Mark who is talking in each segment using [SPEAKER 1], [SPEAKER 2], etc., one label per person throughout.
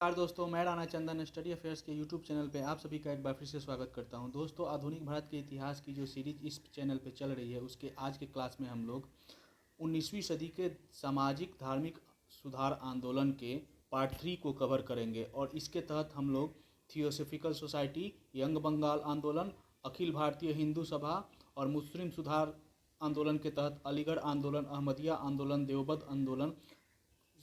[SPEAKER 1] नमस्कार दोस्तों, मैं राणा चंदन स्टडी अफेयर्स के यूट्यूब चैनल पे आप सभी का एक बार फिर से स्वागत करता हूं। दोस्तों, आधुनिक भारत के इतिहास की जो सीरीज इस चैनल पे चल रही है उसके आज के क्लास में हम लोग 19वीं सदी के सामाजिक धार्मिक सुधार आंदोलन के पार्ट 3 को कवर करेंगे और इसके तहत हम लोग थियोसॉफिकल सोसाइटी, यंग बंगाल आंदोलन, अखिल भारतीय हिंदू सभा और मुस्लिम सुधार आंदोलन के तहत अलीगढ़ आंदोलन, अहमदिया आंदोलन, देवबंद आंदोलन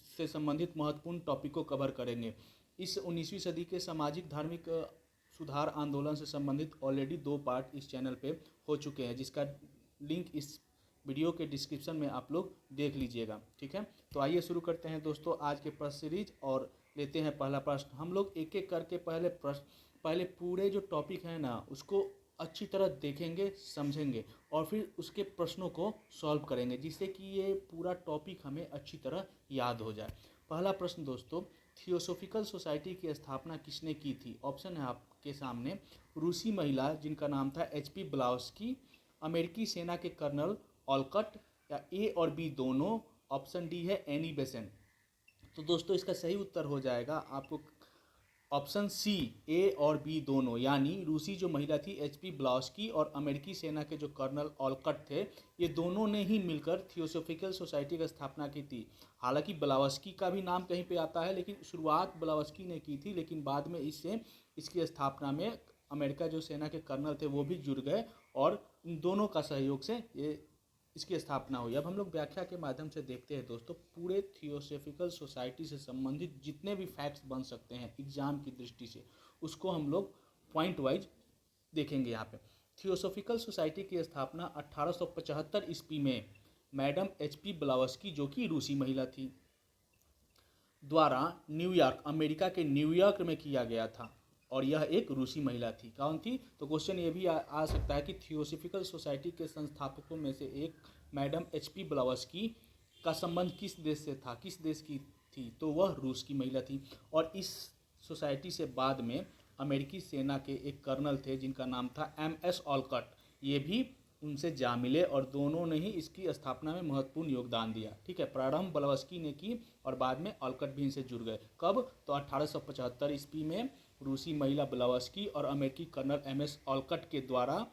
[SPEAKER 1] से संबंधित महत्वपूर्ण टॉपिक को कवर करेंगे। इस 19वीं सदी के सामाजिक धार्मिक सुधार आंदोलन से संबंधित ऑलरेडी 2 पार्ट इस चैनल पे हो चुके हैं, जिसका लिंक इस वीडियो के डिस्क्रिप्शन में आप लोग देख लीजिएगा। ठीक है, तो आइए शुरू करते हैं दोस्तों आज के प्रश्न सीरीज और लेते हैं पहला प्रश्न। हम लोग एक एक करके पहले पूरे जो टॉपिक है ना उसको अच्छी तरह देखेंगे, समझेंगे और फिर उसके प्रश्नों को सॉल्व करेंगे, जिससे कि ये पूरा टॉपिक हमें अच्छी तरह याद हो जाए। पहला प्रश्न दोस्तों, थियोसॉफिकल सोसाइटी की स्थापना किसने की थी? ऑप्शन है आपके सामने। रूसी महिला जिनका नाम था HP ब्लाउस्की, अमेरिकी सेना के कर्नल ऑलकट, या ए और बी दोनों। ऑप्शन डी है एनी बेसेंट। तो दोस्तों इसका सही उत्तर हो जाएगा आपको ऑप्शन सी, ए और बी दोनों, यानी रूसी जो महिला थी HP ब्लाउस्की और अमेरिकी सेना के जो कर्नल ऑलकट थे, ये दोनों ने ही मिलकर थियोसॉफिकल सोसाइटी की स्थापना की थी। हालांकि ब्लावस्की का भी नाम कहीं पे आता है, लेकिन शुरुआत ब्लावस्की ने की थी, लेकिन बाद में इसकी स्थापना में अमेरिका जो सेना के कर्नल थे वो भी जुड़ गए और इन दोनों का सहयोग से ये इसकी स्थापना हुई। अब हम लोग व्याख्या के माध्यम से देखते हैं दोस्तों, पूरे थियोसॉफिकल सोसाइटी से संबंधित जितने भी फैक्ट्स बन सकते हैं एग्जाम की दृष्टि से, उसको हम लोग पॉइंट वाइज देखेंगे। यहाँ पे थियोसॉफिकल सोसाइटी की स्थापना 1875 ईस्वी में मैडम HP ब्लावस्की, जो कि रूसी महिला थी, द्वारा न्यूयॉर्क, अमेरिका के न्यूयॉर्क में किया गया था और यह एक रूसी महिला थी। कौन थी? तो क्वेश्चन ये भी आ सकता है कि थियोसॉफिकल सोसाइटी के संस्थापकों में से एक मैडम HP ब्लावस्की का संबंध किस देश से था, किस देश की थी? तो वह रूस की महिला थी। और इस सोसाइटी से बाद में अमेरिकी सेना के एक कर्नल थे जिनका नाम था MS ऑलकट, ये भी उनसे जा मिले और दोनों ने ही इसकी स्थापना में महत्वपूर्ण योगदान दिया। ठीक है, प्रारंभ ब्लावस्की ने की और बाद में ऑलकट भी इनसे जुड़ गए। कब? तो 1875 ईस्वी में रूसी महिला ब्लावस्की और अमेरिकी कर्नल MS ऑलकट के द्वारा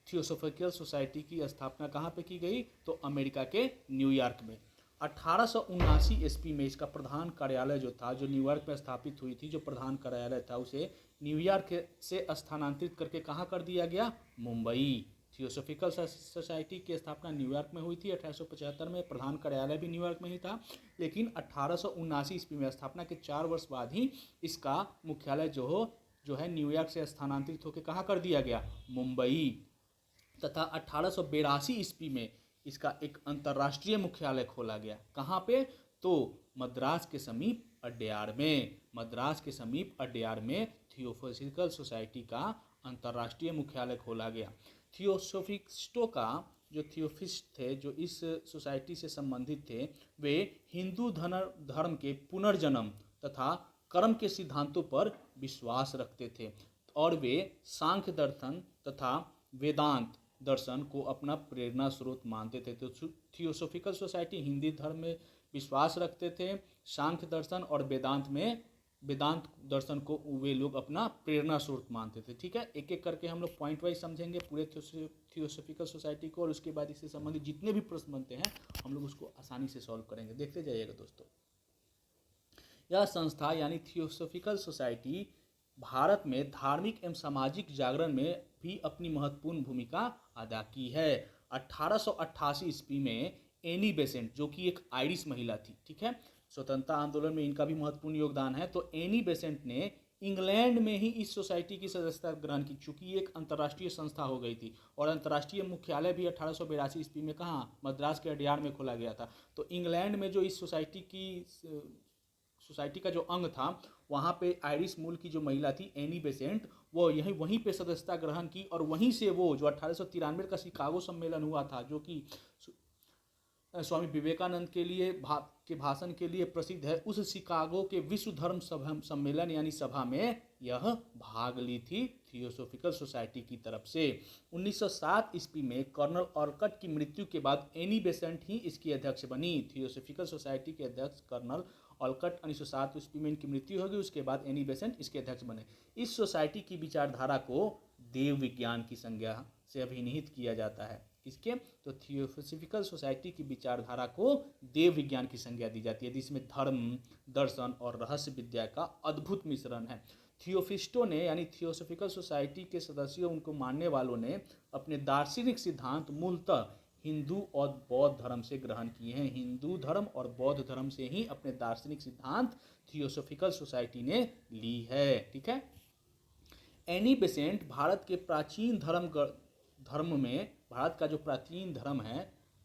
[SPEAKER 1] थियोसॉफिकल सोसाइटी की स्थापना कहाँ पे की गई? तो अमेरिका के न्यूयॉर्क में। 1879 ईस्वी में इसका प्रधान कार्यालय जो था, जो न्यूयॉर्क में स्थापित हुई थी, जो प्रधान कार्यालय था उसे न्यूयॉर्क से स्थानांतरित करके कहाँ कर दिया गया? मुंबई। थियोसॉफिकल सोसाइटी की स्थापना न्यूयॉर्क में हुई थी 1875 में, प्रधान कार्यालय भी न्यूयॉर्क में ही था, लेकिन 1879 ईस्वी में स्थापना के 4 वर्ष बाद ही इसका मुख्यालय जो है न्यूयॉर्क से स्थानांतरित होकर कहाँ कर दिया गया? मुंबई। तथा 1882 ईस्वी में इसका एक अंतर्राष्ट्रीय मुख्यालय खोला गया। कहाँ पे? तो मद्रास के समीप अड्यार में। मद्रास के समीप अड्यार में थियोसॉफिकल सोसाइटी का अंतर्राष्ट्रीय मुख्यालय खोला गया। थियोसॉफिस्टों का जो थियोफिस्ट थे, जो इस सोसाइटी से संबंधित थे, वे हिंदू धर्म के पुनर्जन्म तथा कर्म के सिद्धांतों पर विश्वास रखते थे और वे सांख्य दर्शन तथा वेदांत दर्शन को अपना प्रेरणा स्रोत मानते थे। तो थियोसॉफिकल सोसाइटी हिंदी धर्म में विश्वास रखते थे, सांख्य दर्शन और वेदांत दर्शन को वे लोग अपना प्रेरणा स्रोत मानते थे। ठीक है, एक एक करके हम लोग पॉइंट वाइज समझेंगे पूरे थियोसॉफिकल सोसाइटी को और उसके बाद इससे संबंधित जितने भी प्रश्न बनते हैं हम लोग उसको आसानी से सॉल्व करेंगे। देखते जाइएगा दोस्तों। यह संस्था यानी थियोसॉफिकल सोसाइटी भारत में धार्मिक एवं सामाजिक जागरण में भी अपनी महत्वपूर्ण भूमिका अदा की है। 1888 ईस्वी में एनी बेसेंट, जो कि एक आयरिश महिला थी, ठीक है, स्वतंत्रता आंदोलन में इनका भी महत्वपूर्ण योगदान है, तो एनी बेसेंट ने इंग्लैंड में ही इस सोसाइटी की सदस्यता ग्रहण की, चूंकि एक अंतर्राष्ट्रीय संस्था हो गई थी और अंतर्राष्ट्रीय मुख्यालय भी 1882 ईस्वी में कहाँ? मद्रास के अड्यार में खोला गया था। तो इंग्लैंड में जो इस सोसाइटी का जो अंग था, वहाँ पे आयरिश मूल की जो महिला थी एनी बेसेंट, वो वहीं पे सदस्यता ग्रहण की और वहीं से वो जो 1893 का शिकागो सम्मेलन हुआ था, जो कि स्वामी विवेकानंद के लिए के भाषण के लिए प्रसिद्ध है, उस शिकागो के विश्व धर्म सम्मेलन यानी सभा में यह भाग ली थी थियोसॉफिकल सोसाइटी की तरफ से। 1907 ईस्वी में कर्नल ऑलकट की मृत्यु के बाद एनी बेसेंट ही इसकी अध्यक्ष बनी। थियोसॉफिकल सोसाइटी के अध्यक्ष कर्नल ऑलकट 1907 ईस्वी में इनकी मृत्यु होगी। उसके बाद एनी बेसेंट इसके अध्यक्ष बने। इस सोसाइटी की विचारधारा को देव विज्ञान की संज्ञा से अभिहित किया जाता है। किसके? तो थियोसॉफिकल सोसाइटी की विचारधारा को देव विज्ञान की संज्ञा दी जाती है, जिसमें धर्म, दर्शन और रहस्य विद्या का अद्भुत मिश्रण है। थियोफिस्टों ने यानी थियोसॉफिकल सोसाइटी के सदस्यों, उनको मानने वालों ने अपने दार्शनिक सिद्धांत मूलतः हिंदू और बौद्ध धर्म से ग्रहण किए हैं। हिंदू धर्म और बौद्ध धर्म से ही अपने दार्शनिक सिद्धांत थियोसॉफिकल सोसाइटी ने ली है। ठीक है। एनी बेसेंट भारत के प्राचीन धर्म में, भारत का जो प्राचीन धर्म है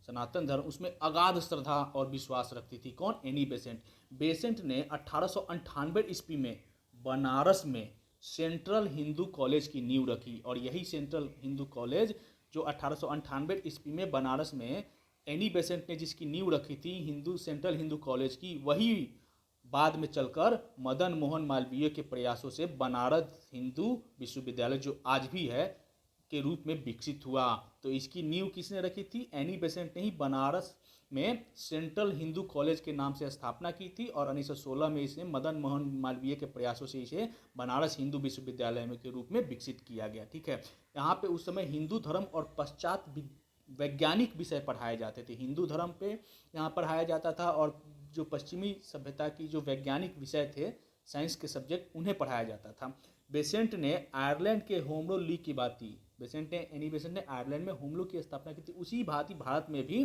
[SPEAKER 1] सनातन धर्म, उसमें अगाध श्रद्धा और विश्वास रखती थी। कौन? Annie Besant. बेसेंट ने 1898 ईस्वी में बनारस में सेंट्रल हिंदू कॉलेज की नींव रखी, और यही सेंट्रल हिंदू कॉलेज जो 1898 ईस्वी में बनारस में एनी बेसेंट ने जिसकी नींव रखी थी, सेंट्रल हिंदू कॉलेज की, वही बाद में चलकर मदन मोहन मालवीय के प्रयासों से बनारस हिंदू विश्वविद्यालय जो आज भी है के रूप में विकसित हुआ। तो इसकी नींव किसने रखी थी? एनी बेसेंट ने ही बनारस में सेंट्रल हिंदू कॉलेज के नाम से स्थापना की थी, और 1916 में इसे मदन मोहन मालवीय के प्रयासों से इसे बनारस हिंदू विश्वविद्यालय में के रूप में विकसित किया गया। ठीक है। यहाँ पे उस समय हिंदू धर्म और पश्चात वैज्ञानिक विषय पढ़ाए जाते थे। हिंदू धर्म पे यहाँ पढ़ाया जाता था, और जो पश्चिमी सभ्यता की जो वैज्ञानिक विषय थे, साइंस के सब्जेक्ट, उन्हें पढ़ाया जाता था। बेसेंट ने आयरलैंड के होम रूल लीग की बात की। एनी बेसेंट ने आयरलैंड में होम रूल की स्थापना की थी। उसी भांति भारत में भी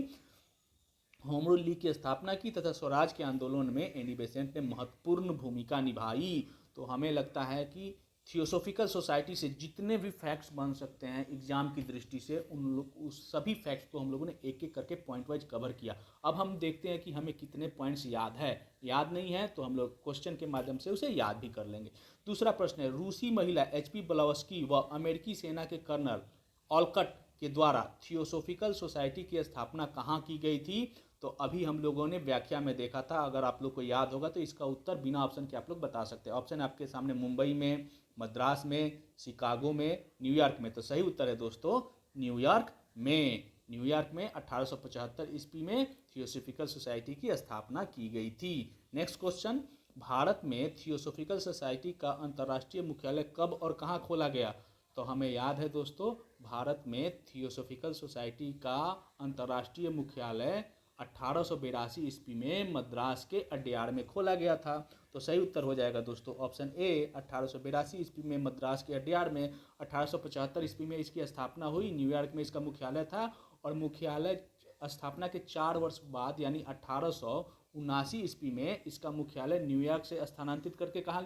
[SPEAKER 1] होम रूल लीग की स्थापना की तथा स्वराज के आंदोलन में एनी बेसेंट ने महत्वपूर्ण भूमिका निभाई। तो हमें लगता है कि थियोसॉफिकल सोसाइटी से जितने भी फैक्ट्स बन सकते हैं एग्जाम की दृष्टि से, उस सभी फैक्ट्स को हम लोगों ने एक एक करके पॉइंट वाइज कवर किया। अब हम देखते हैं कि हमें कितने पॉइंट्स याद है। याद नहीं है तो हम लोग क्वेश्चन के माध्यम से उसे याद भी कर लेंगे। दूसरा प्रश्न है, रूसी महिला HP ब्लावस्की व अमेरिकी सेना के कर्नल ऑलकट के द्वारा थियोसॉफिकल सोसाइटी की स्थापना कहाँ की गई थी? तो अभी हम लोगों ने व्याख्या में देखा था। अगर आप लोग को याद होगा तो इसका उत्तर बिना ऑप्शन के आप लोग बता सकते हैं। ऑप्शन आपके सामने मुंबई में, मद्रास में, शिकागो में, न्यूयॉर्क में। तो सही उत्तर है दोस्तों न्यूयॉर्क में। न्यूयॉर्क में 1875 ईस्वी में थियोसॉफिकल सोसाइटी की स्थापना की गई थी। नेक्स्ट क्वेश्चन, भारत में थियोसॉफिकल सोसाइटी का अंतर्राष्ट्रीय मुख्यालय कब और कहाँ खोला गया? तो हमें याद है दोस्तों, भारत में थियोसॉफिकल सोसाइटी का अंतर्राष्ट्रीय मुख्यालय 1882 ईस्वी में मद्रास के अड्यार में खोला गया था। तो सही उत्तर हो जाएगा दोस्तों ऑप्शन ए, 1882 ईस्वी में मद्रास के अड्यार में। 1875 ईस्वी में इसकी स्थापना हुई। न्यूयॉर्क में इसका मुख्यालय था, और मुख्यालय स्थापना के 4 वर्ष बाद यानी 1879 ईस्वी में इसका मुख्यालय न्यूयॉर्क से स्थानांतरित करके कहाँ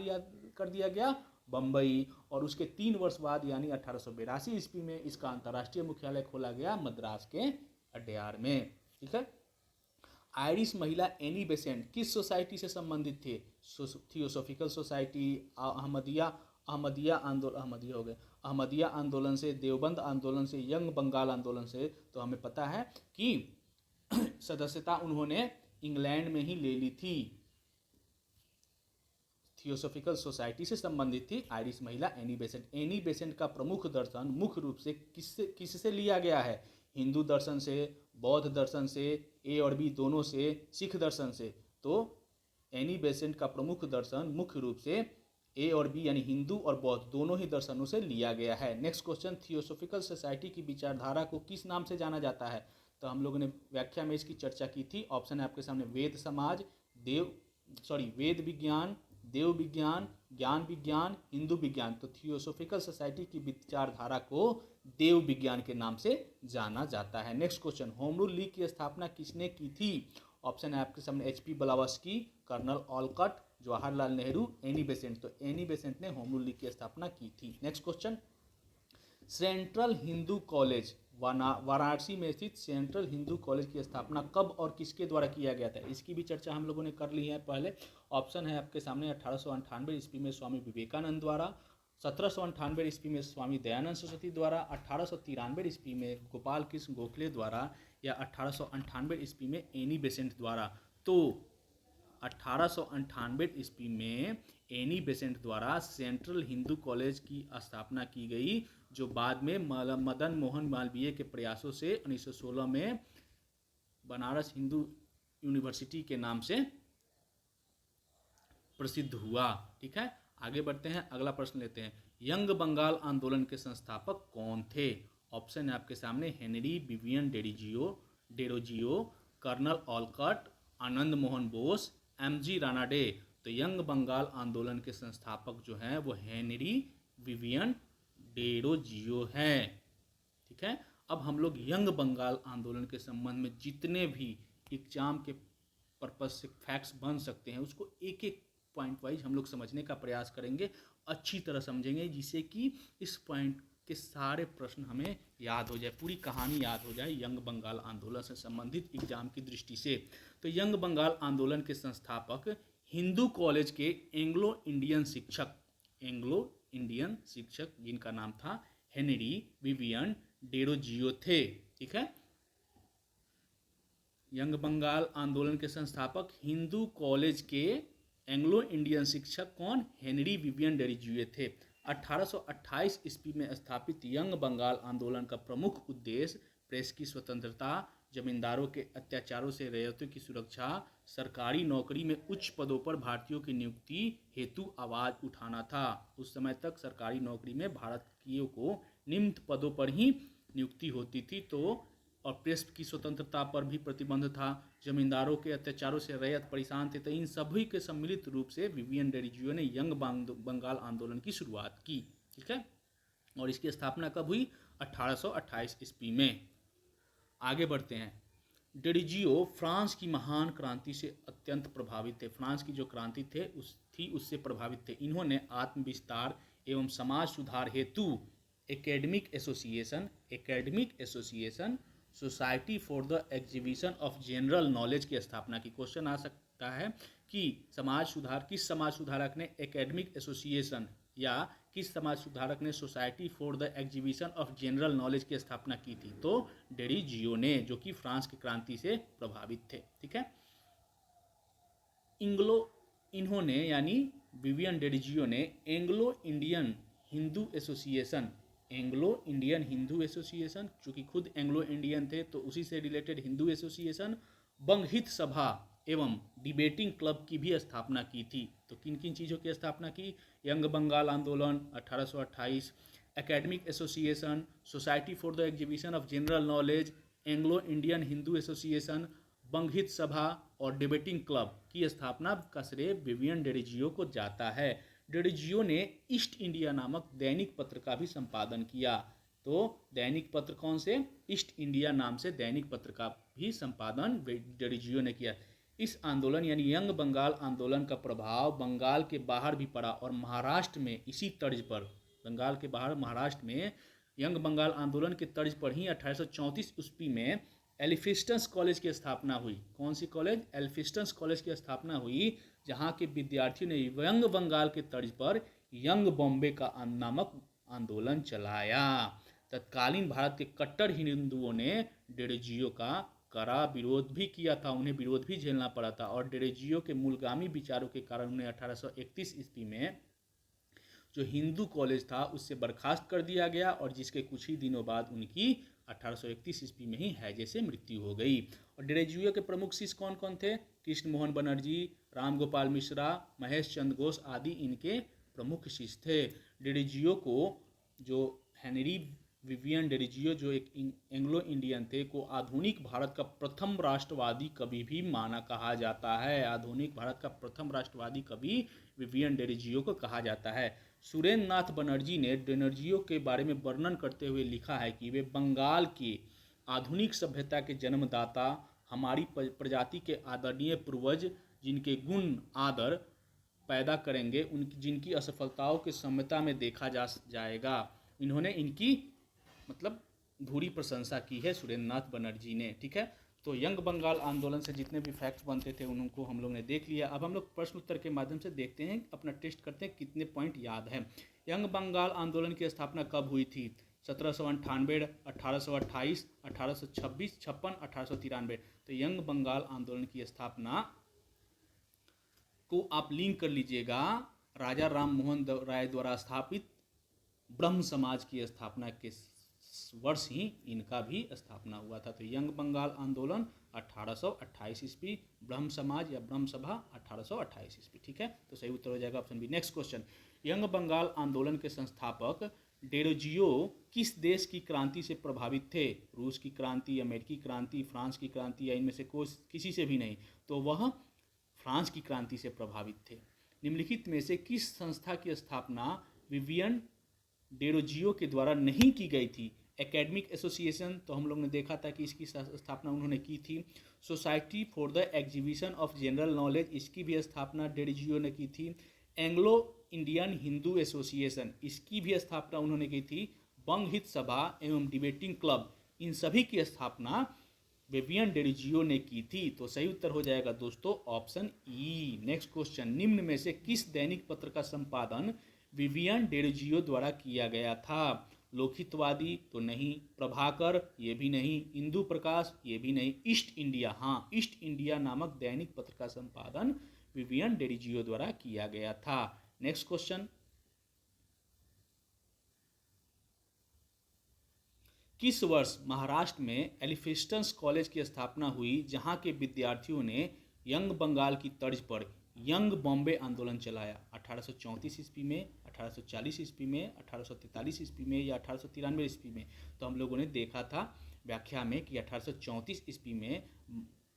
[SPEAKER 1] कर दिया गया? बम्बई। और उसके 3 वर्ष बाद यानी 1882 ईस्वी में इसका अंतर्राष्ट्रीय मुख्यालय खोला गया मद्रास के अड्यार में। ठीक है। आयरिश महिला एनी बेसेंट किस सोसाइटी से संबंधित थे? थियोसॉफिकल सोसाइटी, अहमदिया आंदोलन से, देवबंद आंदोलन से, यंग बंगाल आंदोलन से। तो हमें पता है कि सदस्यता उन्होंने इंग्लैंड में ही ले ली थी। थियोसॉफिकल सोसाइटी से संबंधित थी आयरिश महिला एनी बेसेंट। एनी बेसेंट का प्रमुख दर्शन मुख्य रूप से किससे लिया गया है? हिंदू दर्शन से, बौद्ध दर्शन से, ए और बी दोनों से, सिख दर्शन से। तो एनी बेसेंट का प्रमुख दर्शन मुख्य रूप से ए और बी यानी हिंदू और बौद्ध दोनों ही दर्शनों से लिया गया है। नेक्स्ट क्वेश्चन, थियोसॉफिकल सोसाइटी की विचारधारा को किस नाम से जाना जाता है? तो हम लोगों ने व्याख्या में इसकी चर्चा की थी। ऑप्शन है आपके सामने, वेद समाज, वेद विज्ञान, देव विज्ञान, ज्ञान विज्ञान, हिंदू विज्ञान। तो थियोसॉफिकल सोसाइटी की विचारधारा को देव विज्ञान के नाम से जाना जाता है। Next question, home rule league की स्थापना किसने की थी? ऑप्शन है आपके सामने, HP Blavatsky, colonel Olcott, Jawaharlal Nehru, Annie Besant. तो एनी बेसेंट ने होम रूल लीग की स्थापना की थी। Next question, central Hindu college Varanasi में स्थित सेंट्रल हिंदू कॉलेज की स्थापना कब और किसके द्वारा किया गया था? इसकी भी चर्चा हम लोगों ने कर ली है पहले। ऑप्शन है आपके सामने, 1898 ईस्वी में स्वामी विवेकानंद द्वारा, 1798 ईस्वी में स्वामी दयानंद सरस्वती द्वारा, 1893 ईस्वी में गोपाल कृष्ण गोखले द्वारा, या 1898 ईस्वी में एनी बेसेंट द्वारा। तो 1898 ईस्वी में एनी बेसेंट द्वारा सेंट्रल हिंदू कॉलेज की स्थापना की गई, जो बाद में मदन मोहन मालवीय के प्रयासों से 1916 में बनारस हिंदू यूनिवर्सिटी के नाम से प्रसिद्ध हुआ। ठीक है, आगे बढ़ते हैं, अगला प्रश्न लेते हैं। यंग बंगाल आंदोलन के संस्थापक कौन थे? ऑप्शन है आपके सामने, Henry Vivian Derozio, colonel ऑलकट, Anand Mohan Bose, MG Ranade. तो यंग बंगाल आंदोलन के संस्थापक जो हैं वो हेनरी विवियन डेरोजियो हैं। ठीक है, अब हम लोग यंग बंगाल आंदोलन के संबंध में जितने भी एग्जाम के पर्पज से फैक्ट्स बन सकते हैं उसको एक एक पॉइंट वाइज हम लोग समझने का प्रयास करेंगे, अच्छी तरह समझेंगे, जिससे कि इस पॉइंट के सारे प्रश्न हमें याद हो जाए, पूरी कहानी याद हो जाए यंग बंगाल आंदोलन से संबंधित एग्जाम की दृष्टि से। तो यंग बंगाल आंदोलन के संस्थापक हिंदू कॉलेज के एंग्लो इंडियन शिक्षक जिनका नाम था हेनरी विवियन डेरोजियो थे। ठीक है, यंग बंगाल आंदोलन के संस्थापक हिंदू कॉलेज के एंग्लो इंडियन शिक्षक कौन? हेनरी विवियन डेरोजियो थे। 1828 ईस्वी में स्थापित यंग बंगाल आंदोलन का प्रमुख उद्देश्य प्रेस की स्वतंत्रता, जमींदारों के अत्याचारों से रैयतों की सुरक्षा, सरकारी नौकरी में उच्च पदों पर भारतीयों की नियुक्ति हेतु आवाज उठाना था। उस समय तक सरकारी नौकरी में भारतीयों को निम्न पदों पर ही नियुक्ति होती थी, तो और प्रेस की स्वतंत्रता पर भी प्रतिबंध था, जमींदारों के अत्याचारों से रैयत परेशान थे। तो इन सभी के सम्मिलित रूप से विवियन डेरोजियो ने यंग बंगाल आंदोलन की शुरुआत की। ठीक है, और इसकी स्थापना कब हुई? 1828 ईस्वी में। आगे बढ़ते हैं। डेरोजियो फ्रांस की महान क्रांति से अत्यंत प्रभावित थे। फ्रांस की जो क्रांति उससे प्रभावित थे। इन्होंने आत्मविस्तार एवं समाज सुधार हेतु academic association society for the exhibition of general knowledge की स्थापना की। क्वेश्चन आ सकता है कि किस समाज सुधारक ने एकेडमिक एसोसिएशन या किस समाज सुधारक ने society for the exhibition of general knowledge की स्थापना की थी? तो डेरोजियो ने, जो कि फ्रांस की क्रांति से प्रभावित थे। ठीक है, इन्होंने यानी विवियन डेरोजियो ने एंग्लो इंडियन हिंदू एसोसिएशन, चूंकि खुद एंग्लो इंडियन थे तो उसी से रिलेटेड हिंदू एसोसिएशन, बंगहित सभा एवं डिबेटिंग क्लब की भी स्थापना की थी। तो किन किन चीज़ों की स्थापना की? यंग बंगाल आंदोलन 1828, academic association, society for the exhibition of general knowledge, Anglo Indian Hindu association, Bangahit Sabha और डिबेटिंग क्लब की स्थापना का श्रेय विवियन डेरोजियो को जाता है। डेरोजियो ने ईस्ट इंडिया नामक दैनिक पत्र का भी संपादन किया। तो दैनिक पत्र कौन से? ईस्ट इंडिया नाम से दैनिक पत्र का भी संपादन डेरोजियो ने किया। इस आंदोलन यानी यंग बंगाल आंदोलन का प्रभाव बंगाल के बाहर भी पड़ा और महाराष्ट्र में इसी तर्ज पर, बंगाल के बाहर महाराष्ट्र में यंग बंगाल आंदोलन के तर्ज पर ही 1834 ईस्वी में एल्फिंस्टन कॉलेज की स्थापना हुई। कौन सी कॉलेज? एल्फिंस्टन कॉलेज की स्थापना हुई, जहां के विद्यार्थियों ने यंग बंगाल के तर्ज पर यंग बॉम्बे का नामक आंदोलन चलाया। तत्कालीन भारत के कट्टर हिंदुओं ने डेरोजियो का कड़ा विरोध भी किया था, उन्हें विरोध भी झेलना पड़ा था और डेरोजियो के मूलगामी विचारों के कारण उन्हें 1831 ईस्वी में जो हिंदू कॉलेज था उससे बर्खास्त कर दिया गया और जिसके कुछ ही दिनों बाद उनकी 1831 ईस्वी में ही हैजे से मृत्यु हो गई। और डेरोजियो के प्रमुख शिष्य कौन कौन थे? कृष्ण मोहन बनर्जी, राम गोपाल मिश्रा, महेश चंद्र घोष आदि इनके प्रमुख शिष्य थे। डेरोजियो को, जो हेनरी विवियन डेरोजियो जो एक एंग्लो इंडियन थे, को आधुनिक भारत का प्रथम राष्ट्रवादी कवि भी माना कहा जाता है। आधुनिक भारत का प्रथम राष्ट्रवादी कवि विवियन डेरोजियो को कहा जाता है। सुरेंद्र नाथ बनर्जी ने डेरोजियो के बारे में वर्णन करते हुए लिखा है कि वे बंगाल के आधुनिक सभ्यता के जन्मदाता, हमारी प्रजाति के आदरणीय पूर्वज, जिनके गुण आदर पैदा करेंगे, उनकी जिनकी असफलताओं के सम्यता में देखा जाएगा। इन्होंने इनकी धूरी प्रशंसा की है सुरेंद्र नाथ बनर्जी ने। ठीक है, तो यंग बंगाल आंदोलन से जितने भी फैक्ट्स बनते थे उनको हम लोग ने देख लिया। अब हम लोग प्रश्न उत्तर के माध्यम से देखते हैं, अपना टेस्ट करते हैं कितने पॉइंट याद है। यंग बंगाल आंदोलन की स्थापना कब हुई थी? 1798, 1828, 1826, 56, 1893। तो यंग बंगाल आंदोलन की स्थापना को आप लिंक कर लीजिएगा राजा राम मोहन राय द्वारा स्थापित ब्रह्म समाज की स्थापना के वर्ष ही इनका भी स्थापना हुआ था। तो यंग बंगाल आंदोलन 1828 ईस्वी, ब्रह्म समाज या ब्रह्म सभा 1828 ईस्वी। ठीक है, तो सही उत्तर हो जाएगा option B. Next question, young Bengal आंदोलन के संस्थापक डेरोजियो किस देश की क्रांति से प्रभावित थे? रूस की क्रांति, अमेरिकी क्रांति, फ्रांस की क्रांति या इनमें से किसी से भी नहीं, तो वह फ्रांस की क्रांति से प्रभावित थे। निम्नलिखित में से किस संस्था की स्थापना विवियन डेरोजियो के द्वारा नहीं की गई थी? एकेडमिक एसोसिएशन, तो हम लोग ने देखा था कि इसकी स्थापना उन्होंने की थी। Society for the exhibition of general knowledge, इसकी भी स्थापना डेरोजियो ने की थी। एंग्लो इंडियन हिंदू एसोसिएशन, इसकी भी स्थापना उन्होंने की थी। बंग हित सभा एवं डिबेटिंग क्लब, इन सभी की स्थापना विवियन डेरोजियो ने की थी। तो सही उत्तर हो जाएगा दोस्तों ऑप्शन ई। नेक्स्ट क्वेश्चन, निम्न में से किस दैनिक पत्र का संपादन विवियन डेरोजियो द्वारा किया गया था? लोकहितवादी तो नहीं, प्रभाकर ये भी नहीं, इंदु प्रकाश ये भी नहीं, ईस्ट इंडिया, हाँ ईस्ट इंडिया नामक दैनिक पत्र का संपादन विवियन डेरोजियो द्वारा किया गया था। नेक्स्ट क्वेश्चन, किस वर्ष महाराष्ट्र में एलिफिस्टन्स कॉलेज की स्थापना हुई, जहां के विद्यार्थियों ने यंग बंगाल की तर्ज पर यंग बॉम्बे आंदोलन चलाया? 1834 ईस्वी में, 1840 ईस्वी में, 1843 ईस्वी में या 1893 ईस्वी में? तो हम लोगों ने देखा था व्याख्या में कि 1834 ईस्वी में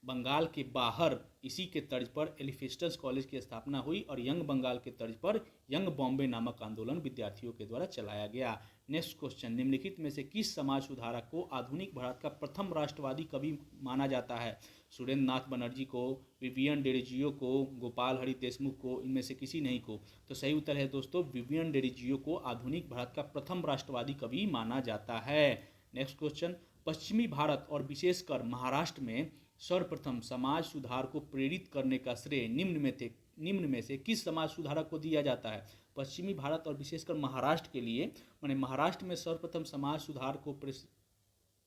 [SPEAKER 1] बंगाल के बाहर इसी के तर्ज पर एलिफिस्टन्स कॉलेज की स्थापना हुई और यंग बंगाल के तर्ज पर यंग बॉम्बे नामक आंदोलन विद्यार्थियों के द्वारा चलाया गया। नेक्स्ट क्वेश्चन, निम्नलिखित में से किस समाज सुधारक को आधुनिक भारत का प्रथम राष्ट्रवादी कवि माना जाता है? सुरेंद्र नाथ बनर्जी को, विवियन डेरोजियो को, गोपाल हरि देशमुख को, इनमें से किसी नहीं को? तो सही उत्तर है दोस्तों विवियन डेरोजियो को आधुनिक भारत का प्रथम राष्ट्रवादी कवि माना जाता है। नेक्स्ट क्वेश्चन, पश्चिमी भारत और विशेषकर महाराष्ट्र में सर्वप्रथम समाज सुधार को प्रेरित करने का श्रेय निम्न में से किस समाज सुधारक को दिया जाता है? पश्चिमी भारत और विशेषकर महाराष्ट्र के लिए, माने महाराष्ट्र में सर्वप्रथम समाज सुधार को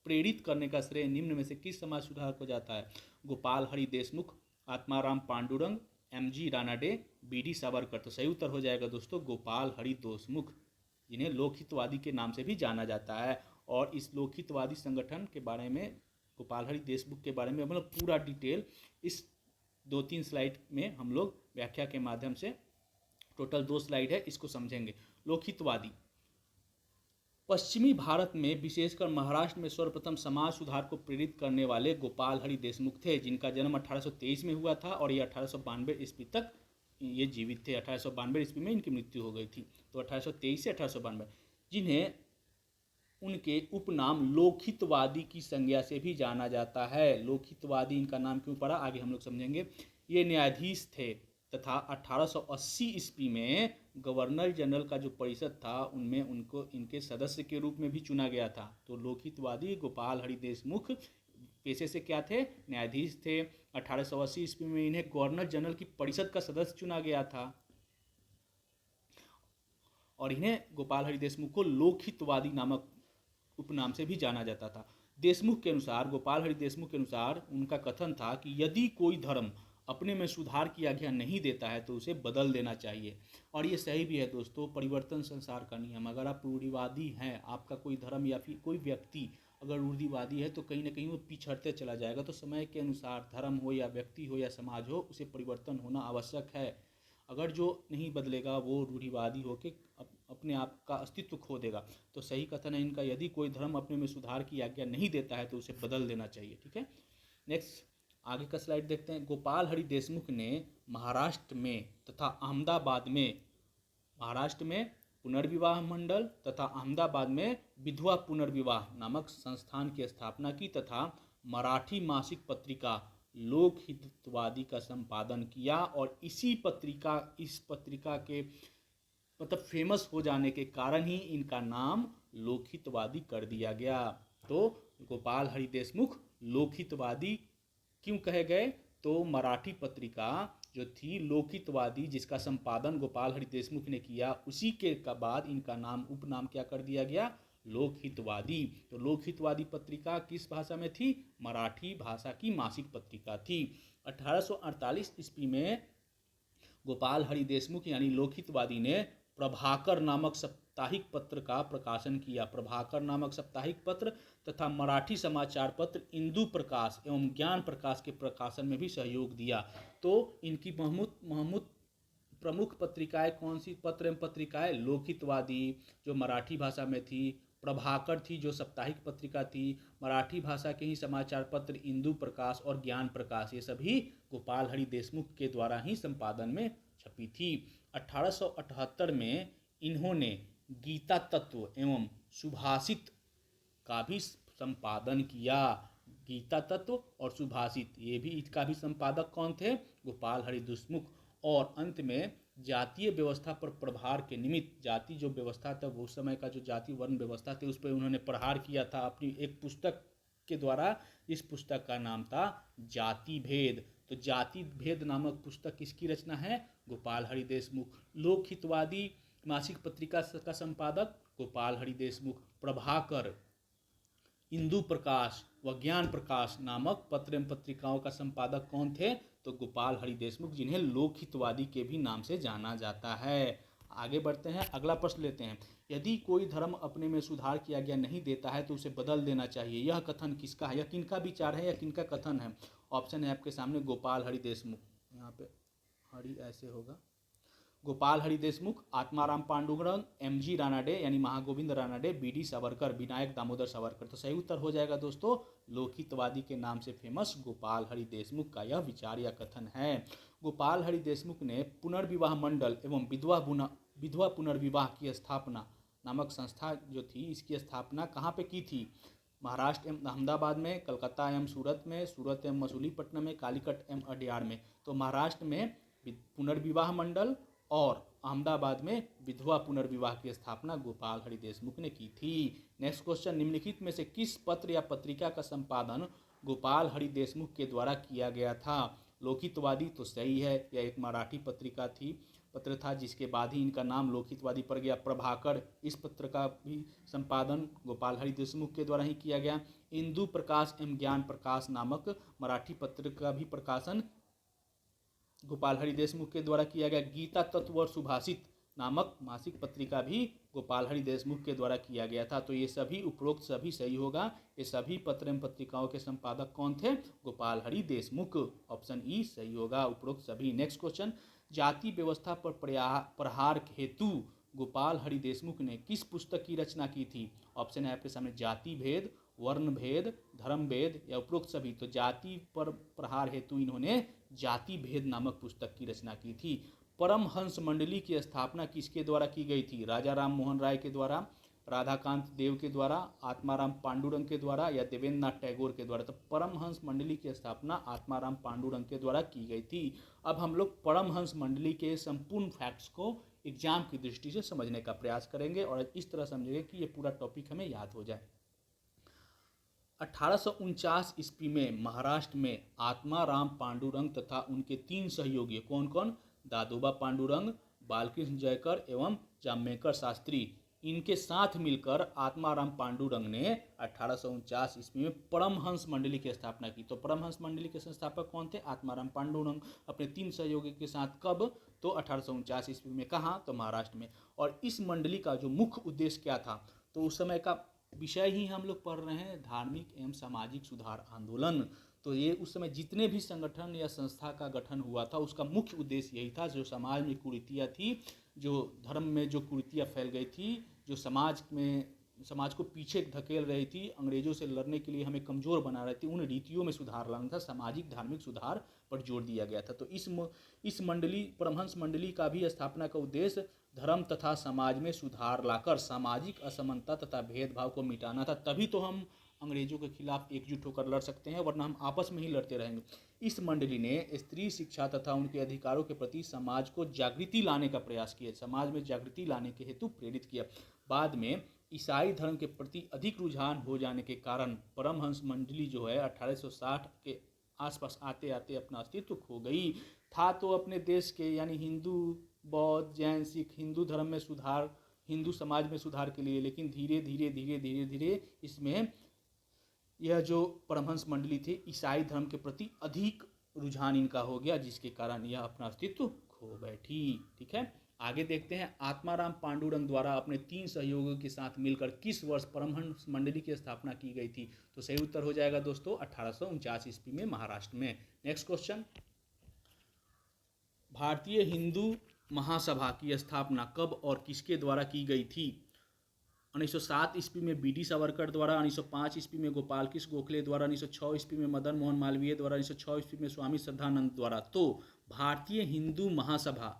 [SPEAKER 1] प्रेरित करने का श्रेय निम्न में से किस समाज सुधारक को जाता है? Gopal Hari Deshmukh, Atmaram Pandurang, M G Ranade, B D Savarkar. तो सही उत्तर हो जाएगा दोस्तों गोपाल हरि देशमुख, जिन्हें लोकहितवादी के नाम से भी जाना जाता है। और इस लोकहितवादी संगठन के बारे में, गोपाल हरि देशमुख के बारे में हम लोग पूरा डिटेल इस 2-3 स्लाइड में हम लोग व्याख्या के माध्यम से, टोटल 2 स्लाइड है, इसको समझेंगे। लोकहितवादी पश्चिमी भारत में विशेषकर महाराष्ट्र में सर्वप्रथम समाज सुधार को प्रेरित करने वाले गोपाल हरि देशमुख थे, जिनका जन्म 1823 में हुआ था और ये 1892 ईस्वी तक ये जीवित थे। 1892 ईस्वी में इनकी मृत्यु हो गई थी। तो 1823 से 1892, जिन्हें उनके उपनाम लोकहितवादी की संज्ञा से भी जाना जाता है। लोकहितवादी इनका नाम क्यों पड़ा, आगे हम लोग समझेंगे। ये न्यायाधीश थे तथा 1880 ईस्वी में गवर्नर जनरल का जो परिषद था उनमें उनको इनके सदस्य के रूप में भी चुना गया था। तो लोकहितवादी गोपाल हरि देशमुख पेशे से क्या थे? न्यायाधीश थे। 1880 ईस्वी में इन्हें गवर्नर जनरल की परिषद का सदस्य चुना गया था और इन्हें गोपाल हरि देशमुख को लोकहितवादी नामक उपनाम से भी जाना जाता था। देशमुख के अनुसार, गोपाल हरि देशमुख के अनुसार उनका कथन था कि यदि कोई धर्म अपने में सुधार की आज्ञा नहीं देता है तो उसे बदल देना चाहिए। और ये सही भी है दोस्तों, परिवर्तन संसार का नियम। अगर आप रूढ़िवादी हैं, आपका कोई धर्म या फिर कोई व्यक्ति अगर रूढ़िवादी है तो कहीं ना कहीं वो पिछड़ते चला जाएगा। तो समय के अनुसार धर्म हो या व्यक्ति हो या समाज हो, उसे परिवर्तन होना आवश्यक है। अगर जो नहीं बदलेगा वो रूढ़िवादी होकर अपने आप का अस्तित्व खो देगा। तो सही कथन है इनका, यदि कोई धर्म अपने में सुधार की आज्ञा नहीं देता है तो उसे बदल देना चाहिए। ठीक है, नेक्स्ट आगे का स्लाइड देखते हैं। गोपाल हरि देशमुख ने महाराष्ट्र में तथा अहमदाबाद में, महाराष्ट्र में पुनर्विवाह मंडल तथा अहमदाबाद में विधवा पुनर्विवाह नामक संस्थान की स्थापना की तथा मराठी मासिक पत्रिका लोकहितवादी का संपादन किया। और इस पत्रिका के मतलब फेमस हो जाने के कारण ही इनका नाम लोकहितवादी कर दिया गया। तो गोपाल हरि देशमुख लोकहितवादी क्यों कहे गए? तो मराठी पत्रिका जो थी लोकहितवादी, जिसका संपादन गोपाल हरि देशमुख ने किया, उसी के बाद इनका नाम, उपनाम क्या कर दिया गया? लोकहितवादी। तो लोकहितवादी पत्रिका किस भाषा में थी? मराठी भाषा की मासिक पत्रिका थी। 1848 ईस्वी में गोपाल हरि देशमुख यानी लोकहितवादी ने प्रभाकर नामक साप्ताहिक पत्र का प्रकाशन किया। प्रभाकर नामक साप्ताहिक पत्र तथा मराठी समाचार पत्र इंदु प्रकाश एवं ज्ञान प्रकाश के प्रकाशन में भी सहयोग दिया। तो इनकी प्रमुख पत्रिकाएं कौन सी पत्र एवं पत्रिकाएं? लोकहितवादी जो मराठी भाषा में थी, प्रभाकर थी जो साप्ताहिक पत्रिका थी, मराठी भाषा के ही समाचार पत्र इंदु प्रकाश और ज्ञान प्रकाश, ये सभी गोपाल हरि देशमुख के द्वारा ही संपादन में छपी थी। 1878 में इन्होंने गीता तत्व एवं सुभाषित का भी संपादन किया। गीता तत्व और सुभाषित, ये भी इसका भी संपादक कौन थे? गोपाल हरि देशमुख। और अंत में जातीय व्यवस्था पर प्रहार के निमित्त, जाति जो व्यवस्था था उस समय का जो जाति वर्ण व्यवस्था थी उस पर उन्होंने प्रहार किया था अपनी एक पुस्तक के द्वारा। इस पुस्तक का नाम था जाति भेद। तो जाति भेद नामक पुस्तक किसकी रचना है? गोपाल हरि देशमुख। लोकहितवादी मासिक पत्रिका का संपादक गोपाल हरि देशमुख। प्रभाकर, इंदु प्रकाश व ज्ञान प्रकाश नामक पत्र एवं पत्रिकाओं का संपादक कौन थे? तो गोपाल हरि देशमुख, जिन्हें लोकहितवादी के भी नाम से जाना जाता है। आगे बढ़ते हैं, अगला प्रश्न लेते हैं। यदि कोई धर्म अपने में सुधार की आज्ञा नहीं देता है तो उसे बदल देना चाहिए, यह कथन किसका है? यह किनका विचार है या किनका कथन है? ऑप्शन है आपके सामने गोपाल हरि देशमुख, यहाँ पे हरि ऐसे होगा, गोपाल हरि देशमुख, आत्माराम पांडुरंग, एमजी रानाडे यानी महागोविंद रानाडे, बीडी सावरकर, विनायक दामोदर सावरकर। तो सही उत्तर हो जाएगा दोस्तों, लोकहितवादी के नाम से फेमस गोपाल हरि देशमुख का यह विचार या कथन है। गोपाल हरि देशमुख ने पुनर्विवाह मंडल एवं विधवा पुनर्विवाह की स्थापना नामक संस्था जो थी, इसकी स्थापना कहाँ पे की थी? महाराष्ट्र एवं अहमदाबाद में, कलकत्ता एवं सूरत में, सूरत एवं मसूलीपट्टनम में, कालीकट एवं अड्यार में। तो महाराष्ट्र में पुनर्विवाह मंडल और अहमदाबाद में विधवा पुनर्विवाह की स्थापना गोपाल हरि देशमुख ने की थी। नेक्स्ट क्वेश्चन, निम्नलिखित में से किस पत्र या पत्रिका का संपादन गोपाल हरि देशमुख के द्वारा किया गया था? लोकहितवादी तो सही है, यह एक मराठी पत्र था जिसके बाद ही इनका नाम लोकहितवादी पड़ गया। प्रभाकर, इस पत्र का भी संपादन गोपाल हरि देशमुख के द्वारा ही किया गया। इंदु प्रकाश एवं ज्ञान प्रकाश नामक मराठी पत्र का भी प्रकाशन गोपाल हरि देशमुख के द्वारा किया गया। गीता तत्व और सुभाषित नामक मासिक पत्रिका भी गोपाल हरि देशमुख के द्वारा किया गया था। तो ये सभी उपरोक्त सभी सही होगा। ये सभी पत्र एवं पत्रिकाओं के संपादक कौन थे? गोपाल हरि देशमुख। ऑप्शन ई सही होगा, उपरोक्त सभी। नेक्स्ट क्वेश्चन, जाति व्यवस्था पर प्रहार हेतु गोपाल हरि देशमुख ने किस पुस्तक की रचना की थी? ऑप्शन है आपके सामने, जाति भेद, वर्ण भेद, धर्म भेद या उपरोक्त सभी। तो जाति पर प्रहार हेतु इन्होंने जाति भेद नामक पुस्तक की रचना की थी। परमहंस मंडली की स्थापना किसके द्वारा की गई थी? राजा राम मोहन राय के द्वारा, राधाकांत देव के द्वारा, आत्माराम पांडुरंग के द्वारा या देवेंद्र नाथ टैगोर के द्वारा? तो परमहंस मंडली की स्थापना आत्माराम पांडुरंग के द्वारा की गई थी। अब हम लोग परमहंस मंडली के संपूर्ण फैक्ट्स को एग्जाम की दृष्टि से समझने का प्रयास करेंगे और इस तरह समझेंगे कि ये पूरा टॉपिक हमें याद हो जाए। 1849 ईस्वी में महाराष्ट्र में आत्माराम पांडुरंग तथा उनके 3 सहयोगी कौन कौन? दादोबा पांडुरंग, बालकृष्ण जयकर एवं जाम्बेकर शास्त्री, इनके साथ मिलकर आत्माराम पांडुरंग ने 1849 ईस्वी में परमहंस मंडली की स्थापना की। तो परमहंस मंडली के संस्थापक कौन थे? आत्माराम पांडुरंग, अपने 3 सहयोगी के साथ। कब? तो 1849 ईस्वी में। कहाँ? तो महाराष्ट्र में। और इस मंडली का जो मुख्य उद्देश्य क्या था? तो उस समय का विषय ही हम लोग पढ़ रहे हैं, धार्मिक एवं सामाजिक सुधार आंदोलन। तो ये उस समय जितने भी संगठन या संस्था का गठन हुआ था उसका मुख्य उद्देश्य यही था, जो समाज में कुरीतियाँ थी, जो धर्म में जो कुरीतियाँ फैल गई थी, जो समाज को पीछे धकेल रही थी, अंग्रेजों से लड़ने के लिए हमें कमज़ोर बना रही थी, उन रीतियों में सुधार लाना था, सामाजिक धार्मिक सुधार पर जोर दिया गया था। तो इस मंडली, परमहंस मंडली का भी स्थापना का उद्देश्य धर्म तथा समाज में सुधार लाकर सामाजिक असमानता तथा भेदभाव को मिटाना था। तभी तो हम अंग्रेजों के खिलाफ एकजुट होकर लड़ सकते हैं, वरना हम आपस में ही लड़ते रहेंगे। इस मंडली ने स्त्री शिक्षा तथा उनके अधिकारों के प्रति समाज को जागृति लाने का प्रयास किया, समाज में जागृति लाने के हेतु प्रेरित किया। बाद में ईसाई धर्म के प्रति अधिक रुझान हो जाने के कारण परमहंस मंडली जो है 1860 के आसपास आते आते अपना अस्तित्व खो गई। था तो अपने देश के यानी हिंदू, बौद्ध, जैन, सिख, हिंदू धर्म में सुधार, हिंदू समाज में सुधार के लिए, लेकिन धीरे धीरे इसमें यह जो परमहंस मंडली थी ईसाई धर्म के प्रति अधिक रुझान इनका हो गया, जिसके कारण यह अपना अस्तित्व खो बैठी। ठीक है, आगे देखते हैं, आत्माराम पांडुरंग द्वारा अपने 3 सहयोगियों के साथ मिलकर किस वर्ष परमहंस मंडली की स्थापना की गई थी? तो सही उत्तर हो जाएगा दोस्तों 1849 ईस्वी में महाराष्ट्र में। नेक्स्ट क्वेश्चन, भारतीय हिंदू महासभा की स्थापना कब और किसके द्वारा की गई थी? 1907 ईस्वी में बी डी सावरकर द्वारा, 1905 ईस्वी में गोपाल कृष्ण गोखले द्वारा, 1906 ईस्वी में मदन मोहन मालवीय द्वारा, 1906 ईस्वी में स्वामी श्रद्धानंद द्वारा। तो भारतीय हिंदू महासभा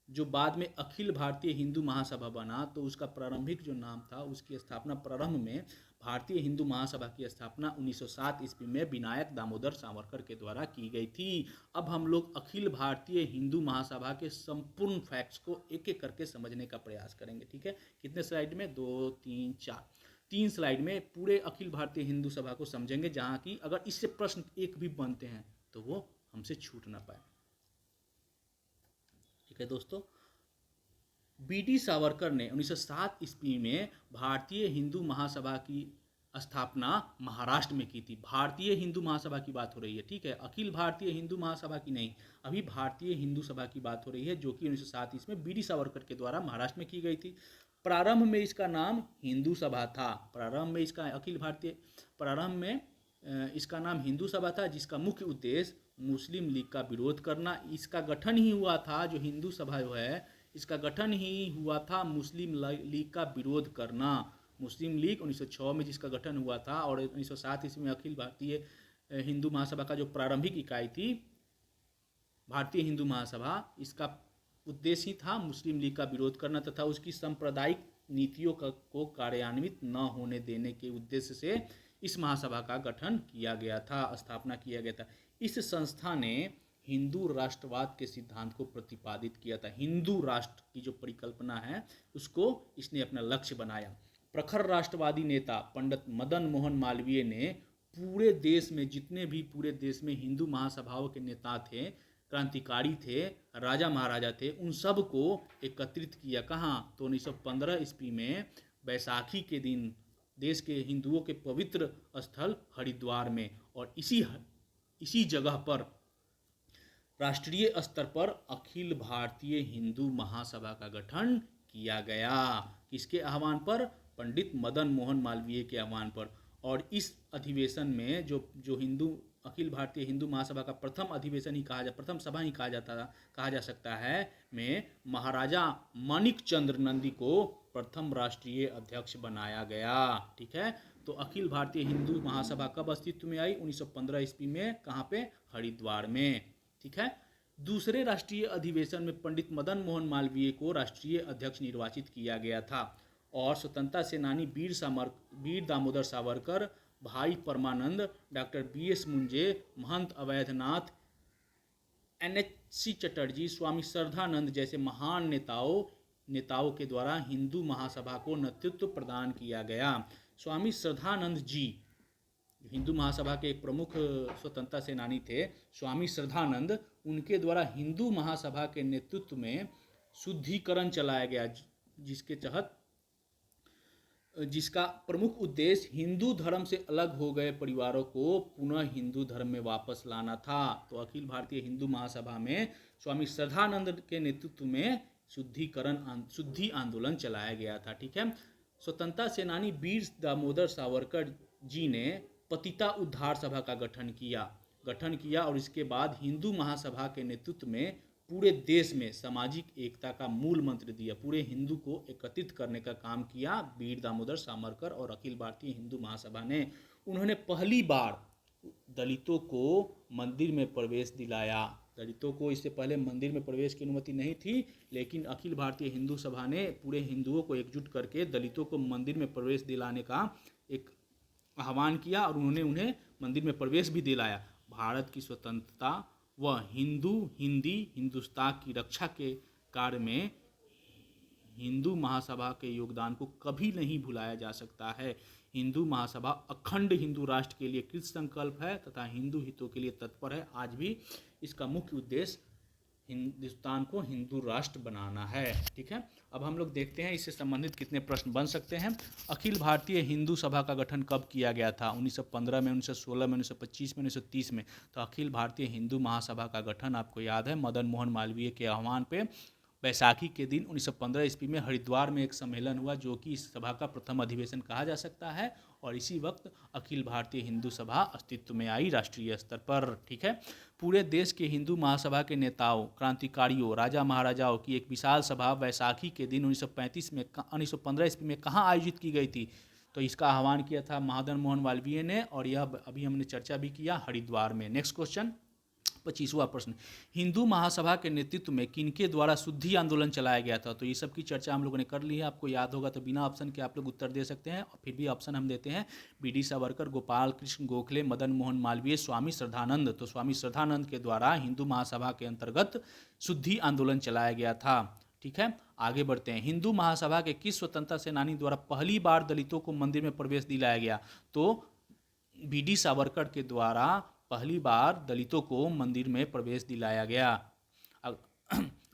[SPEAKER 1] जो बाद में अखिल भारतीय हिंदू महासभा बना, तो उसका प्रारंभिक जो नाम था, उसकी स्थापना प्रारंभ में भारतीय हिंदू महासभा की स्थापना 1907 ईस्वी में विनायक दामोदर सावरकर के द्वारा की गई थी। अब हम लोग अखिल भारतीय हिंदू महासभा के संपूर्ण फैक्ट्स को एक एक करके समझने का प्रयास करेंगे। ठीक है, कितने स्लाइड में? 2, 3, 4, 3 स्लाइड में पूरे अखिल भारतीय हिंदू सभा को समझेंगे, जहाँ की अगर इससे प्रश्न एक भी बनते हैं तो वो हमसे छूट ना पाए। ठीक है दोस्तों, बी डी सावरकर ने 1907 ईस्वी में भारतीय हिंदू महासभा की स्थापना महाराष्ट्र में की थी। भारतीय हिंदू महासभा की बात हो रही है, ठीक है, अखिल भारतीय हिंदू महासभा की नहीं, अभी भारतीय हिंदू सभा की बात हो रही है, जो कि 1907 ईस्वी में बी डी सावरकर के द्वारा महाराष्ट्र में की गई थी। प्रारंभ में इसका नाम हिंदू सभा था। प्रारंभ में इसका इसका नाम हिंदू सभा था, जिसका मुख्य उद्देश्य मुस्लिम लीग का विरोध करना। इसका गठन ही हुआ था, जो हिंदू सभा जो है, इसका गठन ही हुआ था मुस्लिम लीग का विरोध करना। मुस्लिम लीग 1906 में जिसका गठन हुआ था, और 1907 ईस्वी में अखिल भारतीय हिंदू महासभा का जो प्रारंभिक इकाई थी भारतीय हिंदू महासभा, इसका उद्देश्य ही था मुस्लिम लीग का विरोध करना तथा उसकी सांप्रदायिक नीतियों को कार्यान्वित न होने देने के उद्देश्य से इस महासभा का गठन किया गया था, स्थापना किया गया था। इस संस्था ने हिंदू राष्ट्रवाद के सिद्धांत को प्रतिपादित किया था। हिंदू राष्ट्र की जो परिकल्पना है, उसको इसने अपना लक्ष्य बनाया। प्रखर राष्ट्रवादी नेता पंडित मदन मोहन मालवीय ने पूरे देश में, जितने भी पूरे देश में हिंदू महासभाओं के नेता थे, क्रांतिकारी थे, राजा महाराजा थे, उन सब को एकत्रित किया। कहाँ? तो 1915 ईस्वी में बैसाखी के दिन देश के हिंदुओं के पवित्र स्थल हरिद्वार में, और इसी जगह पर राष्ट्रीय स्तर पर अखिल भारतीय हिंदू महासभा का गठन किया गया। किसके आह्वान पर? पंडित मदन मोहन मालवीय के आह्वान पर। और इस अधिवेशन में जो हिंदू अखिल भारतीय हिंदू महासभा का प्रथम अधिवेशन ही प्रथम सभा ही कहा जा सकता है, में महाराजा मानिक चंद्र नंदी को प्रथम राष्ट्रीय अध्यक्ष बनाया गया। ठीक है, तो अखिल भारतीय हिंदू महासभा कब अस्तित्व में आई? 1915 ईस्वी में। कहाँ पे? हरिद्वार में। ठीक है, दूसरे राष्ट्रीय अधिवेशन में पंडित मदन मोहन मालवीय को राष्ट्रीय अध्यक्ष निर्वाचित किया गया था, और स्वतंत्रता सेनानी वीर दामोदर सावरकर, भाई परमानंद, डॉक्टर BS मुंजे, महंत अवैधनाथ, NHC चटर्जी, स्वामी श्रद्धानंद जैसे महान नेताओं के द्वारा हिंदू महासभा को नेतृत्व प्रदान किया गया। स्वामी श्रद्धानंद जी हिंदू महासभा के एक प्रमुख स्वतंत्रता सेनानी थे, स्वामी श्रद्धानंद, उनके द्वारा हिंदू महासभा के नेतृत्व में शुद्धिकरण चलाया गया, जिसका प्रमुख उद्देश्य हिंदू धर्म से अलग हो गए परिवारों को पुनः हिंदू धर्म में वापस लाना था। तो अखिल भारतीय हिंदू महासभा में स्वामी श्रद्धानंद के नेतृत्व में शुद्धि आंदोलन चलाया गया था। ठीक है, स्वतंत्रता सेनानी वीर दामोदर सावरकर जी ने पतिता उद्धार सभा का गठन किया और इसके बाद हिंदू महासभा के नेतृत्व में पूरे देश में सामाजिक एकता का मूल मंत्र दिया। पूरे हिंदू को एकत्रित करने का काम किया वीर दामोदर सावरकर और अखिल भारतीय हिंदू महासभा ने। उन्होंने पहली बार दलितों को मंदिर में प्रवेश दिलाया। दलितों को इससे पहले मंदिर में प्रवेश की अनुमति नहीं थी, लेकिन अखिल भारतीय हिंदू सभा ने पूरे हिंदुओं को एकजुट करके दलितों को मंदिर में प्रवेश दिलाने का एक आह्वान किया और उन्होंने उन्हें मंदिर में प्रवेश भी दिलाया। भारत की स्वतंत्रता व हिंदुस्तान की रक्षा के कार्य में हिंदू महासभा के योगदान को कभी नहीं भुलाया जा सकता है। हिंदू महासभा अखंड हिंदू राष्ट्र के लिए कृत संकल्प है तथा हिंदू हितों के लिए तत्पर है। आज भी इसका मुख्य उद्देश्य हिंदुस्तान को हिंदू राष्ट्र बनाना है। ठीक है, अब हम लोग देखते हैं इससे संबंधित कितने प्रश्न बन सकते हैं। अखिल भारतीय हिंदू सभा का गठन कब किया गया था? 1915 में, 1916 में, 1925 में, 1930 में। तो अखिल भारतीय हिंदू महासभा का गठन आपको याद है मदन मोहन मालवीय के आह्वान पे बैसाखी के दिन 1915 ईस्वी में हरिद्वार में एक सम्मेलन हुआ जो कि इस सभा का प्रथम अधिवेशन कहा जा सकता है, और इसी वक्त अखिल भारतीय हिंदू सभा अस्तित्व में आई राष्ट्रीय स्तर पर। ठीक है, पूरे देश के हिंदू महासभा के नेताओं, क्रांतिकारियों, राजा महाराजाओं की एक विशाल सभा बैसाखी के दिन 1915 ईस्वी में कहाँ आयोजित की गई थी? तो इसका आह्वान किया था महामदन मोहन मालवीय ने, और यह अभी हमने चर्चा भी किया, हरिद्वार में। नेक्स्ट क्वेश्चन, 25वां प्रश्न, हिंदू महासभा के नेतृत्व में किनके द्वारा शुद्धि आंदोलन चलाया गया था? तो ये सब की चर्चा हम लोगों ने कर ली है, आपको याद होगा तो बिना ऑप्शन के आप लोग उत्तर दे सकते हैं, और फिर भी ऑप्शन हम देते हैं, बी.डी. सावरकर, गोपाल कृष्ण गोखले, मदन मोहन मालवीय, स्वामी श्रद्धानंद। तो स्वामी श्रद्धानंद के द्वारा हिंदू महासभा के अंतर्गत शुद्धि आंदोलन चलाया गया था। ठीक है, आगे बढ़ते हैं। हिंदू महासभा के किस स्वतंत्रता सेनानी द्वारा पहली बार दलितों को मंदिर में प्रवेश दिलाया गया? तो बी.डी. सावरकर के द्वारा पहली बार दलितों को मंदिर में प्रवेश दिलाया गया।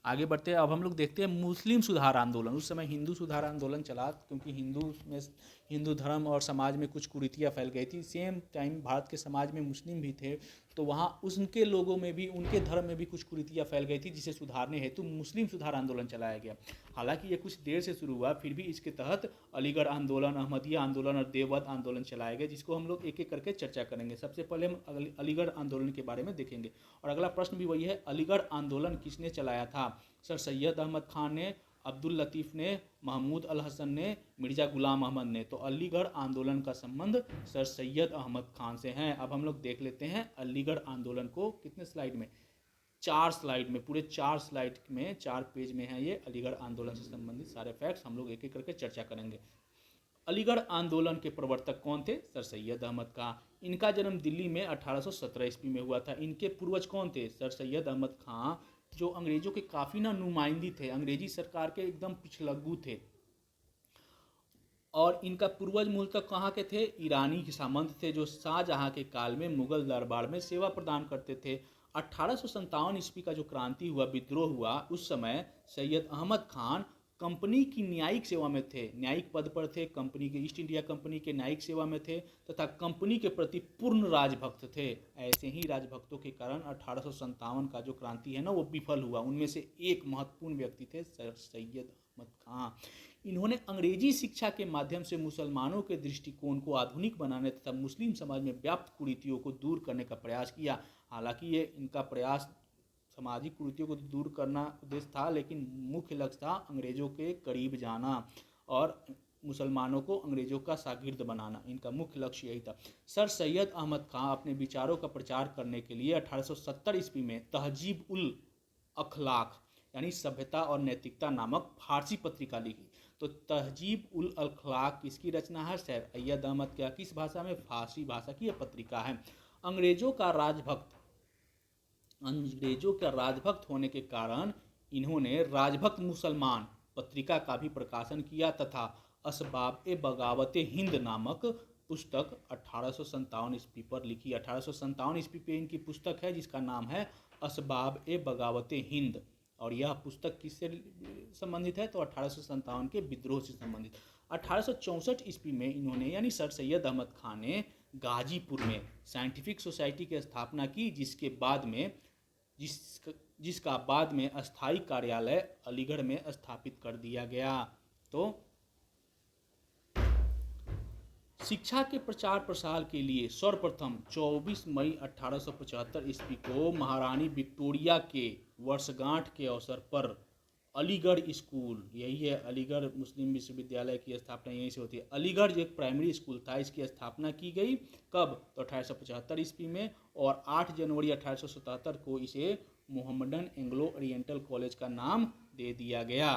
[SPEAKER 1] आगे बढ़ते हैं, अब हम लोग देखते हैं मुस्लिम सुधार आंदोलन। उस समय हिंदू सुधार आंदोलन चला, क्योंकि हिंदू धर्म और समाज में कुछ कुरीतियाँ फैल गई थी। सेम टाइम भारत के समाज में मुस्लिम भी थे, तो वहाँ उनके लोगों में भी, उनके धर्म में भी कुछ कुरीतियाँ फैल गई थी, जिसे सुधारने हेतु मुस्लिम सुधार आंदोलन चलाया गया। हालांकि ये कुछ देर से शुरू हुआ, फिर भी इसके तहत अलीगढ़ आंदोलन, अहमदिया आंदोलन और देवबंद आंदोलन चलाए गए, जिसको हम लोग एक एक करके चर्चा करेंगे। सबसे पहले हम अलीगढ़ आंदोलन के बारे में देखेंगे, और अगला प्रश्न भी वही है, अलीगढ़ आंदोलन किसने चलाया था? सर सैयद अहमद खान ने, अब्दुल लतीफ़ ने, महमूद अल हसन ने, मिर्ज़ा गुलाम अहमद ने। तो अलीगढ़ आंदोलन का संबंध सर सैयद अहमद खान से है। अब हम लोग देख लेते हैं अलीगढ़ आंदोलन को, कितने स्लाइड में? 4 स्लाइड में, पूरे 4 स्लाइड में, 4 पेज में है ये अलीगढ़ आंदोलन से संबंधित सारे फैक्ट्स हम लोग एक एक करके चर्चा करेंगे। अलीगढ़ आंदोलन के प्रवर्तक कौन थे? सर सैयद अहमद खान। इनका जन्म दिल्ली में 1817 ईस्वी में हुआ था। इनके पूर्वज कौन थे? सर सैयद अहमद खान, जो अंग्रेजों के काफ़ी नुमाइंदी थे, अंग्रेजी सरकार के एकदम पिछलग्गू थे, और इनका पूर्वज मूलतः कहाँ के थे? ईरानी सामंत थे, जो शाहजहाँ के काल में मुगल दरबार में सेवा प्रदान करते थे। 1857 ईस्वी का जो क्रांति हुआ, विद्रोह हुआ, उस समय सैयद अहमद खान कंपनी की न्यायिक सेवा में थे, न्यायिक पद पर थे, कंपनी के, ईस्ट इंडिया कंपनी के न्यायिक सेवा में थे, तथा कंपनी के प्रति पूर्ण राजभक्त थे। ऐसे ही राजभक्तों के कारण 1857 का जो क्रांति है ना, वो विफल हुआ। उनमें से एक महत्वपूर्ण व्यक्ति थे सर सैयद अहमद खान। इन्होंने अंग्रेजी शिक्षा के माध्यम से मुसलमानों के दृष्टिकोण को आधुनिक बनाने तथा मुस्लिम समाज में व्याप्त कुरीतियों को दूर करने का प्रयास किया। हालांकि ये इनका प्रयास सामाजिक कुरीतियों को दूर करना उद्देश्य था, लेकिन मुख्य लक्ष्य था अंग्रेजों के करीब जाना और मुसलमानों को अंग्रेजों का शागिर्द बनाना। इनका मुख्य लक्ष्य यही था। सर सैयद अहमद खान अपने विचारों का प्रचार करने के लिए 1870 ईस्वी में तहजीब उल अखलाक यानी सभ्यता और नैतिकता नामक फारसी पत्रिका लिखी। तो तहजीब उल अखलाक किसकी रचना है? सर सैयद अहमद क्या, किस भाषा में? फारसी भाषा की यह पत्रिका है। अंग्रेजों का राजभक्त होने के कारण इन्होंने राजभक्त मुसलमान पत्रिका का भी प्रकाशन किया तथा असबाब-ए-बगावत हिंद नामक पुस्तक 1857 ईस्वी पर लिखी। 1857 ईस्वी पे इनकी पुस्तक है, जिसका नाम है असबाब-ए-बगावत हिंद, और यह पुस्तक किससे संबंधित है? तो 1857 के विद्रोह से संबंधित। 1864 ईस्वी में इन्होंने, यानी सर सैयद अहमद खान ने, गाजीपुर में साइंटिफिक सोसाइटी की स्थापना की, जिसका बाद में अस्थायी कार्यालय अलीगढ़ में स्थापित कर दिया गया। तो शिक्षा के प्रचार प्रसार के लिए सर्वप्रथम 24 मई 1875 ईस्वी को महारानी विक्टोरिया के वर्षगांठ के अवसर पर अलीगढ़ स्कूल, यही है अलीगढ़ मुस्लिम विश्वविद्यालय की स्थापना यहीं से होती है। अलीगढ़ जो एक प्राइमरी स्कूल था, इसकी स्थापना की गई कब? तो 1875 ईस्वी में, और 8 जनवरी 1877 को इसे मोहम्मदन एंग्लो ओरिएंटल कॉलेज का नाम दे दिया गया।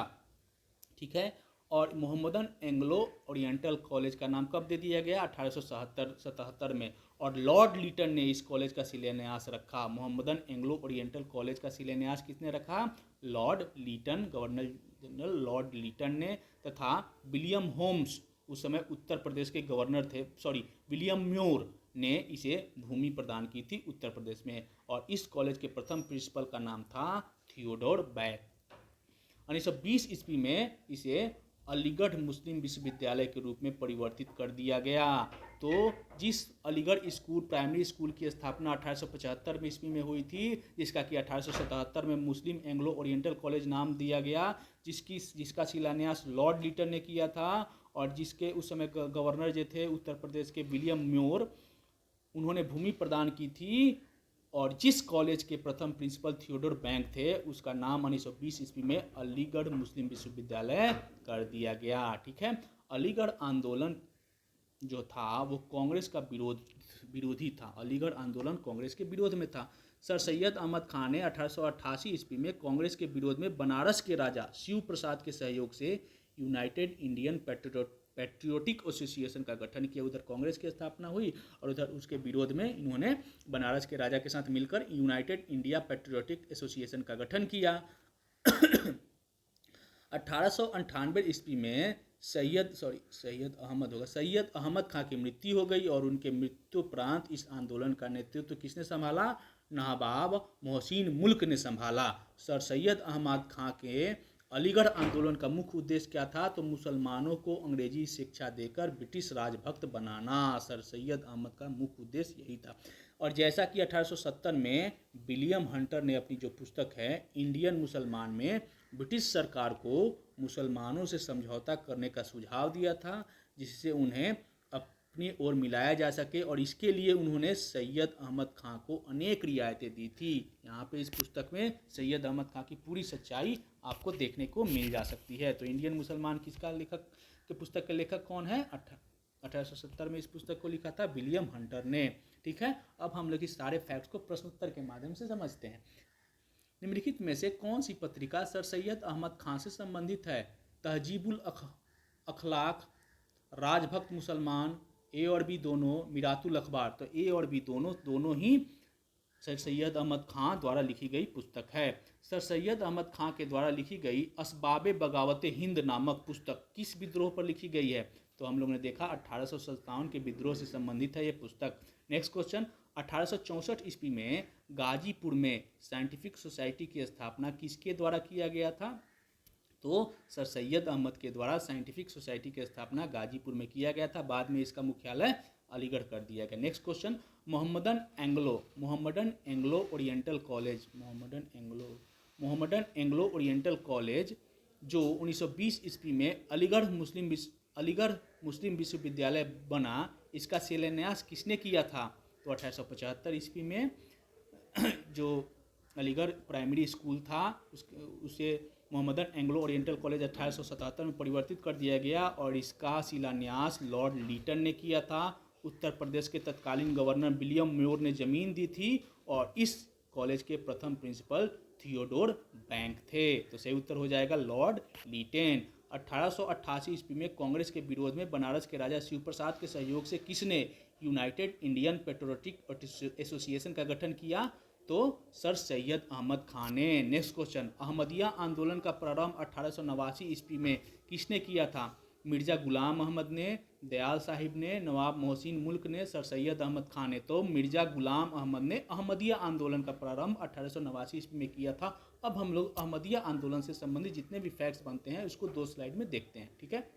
[SPEAKER 1] ठीक है, और मोहम्मदन एंग्लो ओरिएंटल कॉलेज का नाम कब दे दिया गया? 1877 में, और लॉर्ड लीटन ने इस कॉलेज का शिलान्यास रखा। मोहम्मदन एंग्लो ओरिएंटल कॉलेज का शिलान्यास किसने रखा? Lord Lytton, governor general Lord Lytton ने, तथा विलियम होम्स, उस समय उत्तर प्रदेश के गवर्नर थे, विलियम म्योर ने इसे भूमि प्रदान की थी उत्तर प्रदेश में। और इस कॉलेज के प्रथम प्रिंसिपल का नाम था थियोडोर बैक। 1920 ईस्वी में इसे अलीगढ़ मुस्लिम विश्वविद्यालय के रूप में परिवर्तित कर दिया गया। तो जिस अलीगढ़ स्कूल प्राइमरी स्कूल की स्थापना 1875 में ईस्वी में हुई थी, जिसका कि 1877 में मुस्लिम एंग्लो ओरिएंटल कॉलेज नाम दिया गया, जिसका शिलान्यास लॉर्ड लीटन ने किया था, और जिसके उस समय गवर्नर जो थे उत्तर प्रदेश के विलियम म्योर, उन्होंने भूमि प्रदान की थी। और जिस कॉलेज के प्रथम प्रिंसिपल थियोडोर बैंक थे, उसका नाम 1920 ईस्वी में अलीगढ़ मुस्लिम विश्वविद्यालय कर दिया गया। ठीक है, अलीगढ़ आंदोलन जो था वो कांग्रेस का विरोधी था। अलीगढ़ आंदोलन कांग्रेस के विरोध में था। सर सैयद अहमद खान ने 1888 ईस्वी में कांग्रेस के विरोध में बनारस के राजा शिव प्रसाद के सहयोग से यूनाइटेड इंडियन पैट्रियोटिक एसोसिएशन का गठन किया। उधर कांग्रेस की स्थापना हुई और उधर उसके विरोध में इन्होंने बनारस के राजा के साथ मिलकर यूनाइटेड इंडिया पैट्रियोटिक एसोसिएशन का गठन किया। 1898 ईस्वी में सैयद अहमद खां की मृत्यु हो गई और उनके मृत्युपरांत इस आंदोलन का नेतृत्व किसने संभाला? नवाब मोहसिन मुल्क ने संभाला। सर सैयद अहमद खां के अलीगढ़ आंदोलन का मुख्य उद्देश्य क्या था? तो मुसलमानों को अंग्रेजी शिक्षा देकर ब्रिटिश राजभक्त बनाना। सर सैयद अहमद का मुख्य उद्देश्य यही था। और जैसा कि 1870 में विलियम हंटर ने अपनी जो पुस्तक है इंडियन मुसलमान में ब्रिटिश सरकार को मुसलमानों से समझौता करने का सुझाव दिया था, जिससे उन्हें अपनी ओर मिलाया जा सके, और इसके लिए उन्होंने सैयद अहमद खां को अनेक रियायतें दी थी। यहाँ पे इस पुस्तक में सैयद अहमद खां की पूरी सच्चाई आपको देखने को मिल जा सकती है। तो इंडियन मुसलमान किसका लेखक के पुस्तक के लेखक कौन है? 1870 में इस पुस्तक को लिखा था विलियम हंटर ने। ठीक है, अब हम लोग इस सारे फैक्ट्स को प्रश्नोत्तर के माध्यम से समझते हैं। निम्नलिखित में से कौन सी पत्रिका सर सैयद अहमद खां से संबंधित है? तहजीबुल अखलाक, राजभक्त मुसलमान, ए और बी दोनों, मिरातुल अखबार। तो ए और बी दोनों ही सर सैयद अहमद खां द्वारा लिखी गई पुस्तक है। सर सैयद अहमद खां के द्वारा लिखी गई असबाबे बगावत हिंद नामक पुस्तक किस विद्रोह पर लिखी गई है? तो हम लोग ने देखा 1857 के विद्रोह से संबंधित है ये पुस्तक। नेक्स्ट क्वेश्चन, 1864 ईस्वी में गाजीपुर में साइंटिफिक सोसाइटी की स्थापना किसके द्वारा किया गया था? तो सर सैयद अहमद के द्वारा साइंटिफिक सोसाइटी की स्थापना गाजीपुर में किया गया था। बाद में इसका मुख्यालय अलीगढ़ कर दिया गया। Next question, Mohammedan Anglo oriental college जो 1920 ईस्वी में अलीगढ़ मुस्लिम विश्वविद्यालय बना, इसका शिलान्यास किसने किया था? तो 1875 ईस्वी में जो अलीगढ़ प्राइमरी स्कूल था उसे मोहम्मदन एंग्लो ओरिएंटल कॉलेज 1877 में परिवर्तित कर दिया गया और इसका शिलान्यास लॉर्ड लीटन ने किया था। उत्तर प्रदेश के तत्कालीन गवर्नर विलियम म्योर ने ज़मीन दी थी और इस कॉलेज के प्रथम प्रिंसिपल थियोडोर बैंक थे। तो सही उत्तर हो जाएगा लॉर्ड लीटन। 1888 ईस्वी में कांग्रेस के विरोध में बनारस के राजा शिव प्रसाद के सहयोग से किसने यूनाइटेड इंडियन पैट्रियोटिक एसोसिएशन का गठन किया? तो सर सैयद अहमद खान ने। नेक्स्ट क्वेश्चन, अहमदिया आंदोलन का प्रारंभ 1889 ईस्वी में किसने किया था? मिर्जा गुलाम अहमद ने, दयाल साहिब ने, नवाब मोहसिन मुल्क ने, सर सैयद अहमद खान ने। तो मिर्जा गुलाम अहमद ने अहमदिया आंदोलन का प्रारंभ 1889 ईस्वी में किया था। अब हम लोग अहमदिया आंदोलन से संबंधित जितने भी फैक्ट्स बनते हैं उसको 2 स्लाइड में देखते हैं। ठीक है,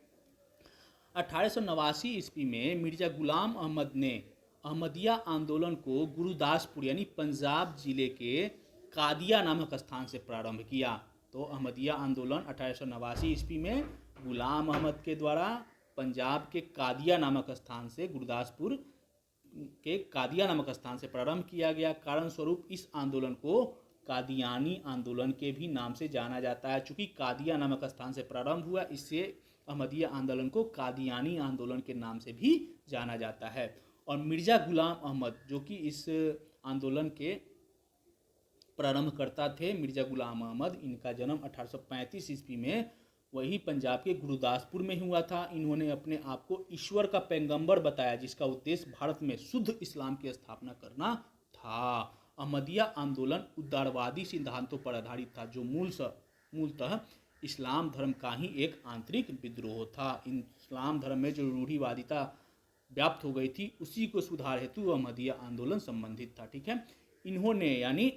[SPEAKER 1] 1889 ईस्वी में मिर्जा गुलाम अहमद ने अहमदिया आंदोलन को गुरुदासपुर यानी पंजाब जिले के कादिया नामक स्थान से प्रारंभ किया। तो अहमदिया आंदोलन 1889 ईस्वी में गुलाम अहमद के द्वारा पंजाब के कादिया नामक स्थान से, गुरुदासपुर के कादिया नामक स्थान से प्रारंभ किया गया। कारण स्वरूप इस आंदोलन को कादियानी आंदोलन के भी नाम से जाना जाता है। चूँकि कादिया नामक स्थान से प्रारंभ हुआ, इससे अहमदिया आंदोलन को कादियानी आंदोलन के नाम से भी जाना जाता है। और मिर्जा गुलाम अहमद जो कि इस आंदोलन के प्रारंभकर्ता थे, मिर्जा गुलाम अहमद, इनका जन्म 1835 ईस्वी में वही पंजाब के गुरुदासपुर में हुआ था। इन्होंने अपने आप को ईश्वर का पैगंबर बताया, जिसका उद्देश्य भारत में शुद्ध इस्लाम की स्थापना करना था। अहमदिया आंदोलन उदारवादी सिद्धांतों पर आधारित था, जो मूलतः इस्लाम धर्म का ही एक आंतरिक विद्रोह था। इस्लाम धर्म में जो रूढ़िवादिता व्याप्त हो गई थी, उसी को सुधार हेतु अहमदिया आंदोलन संबंधित था। ठीक है, इन्होंने यानी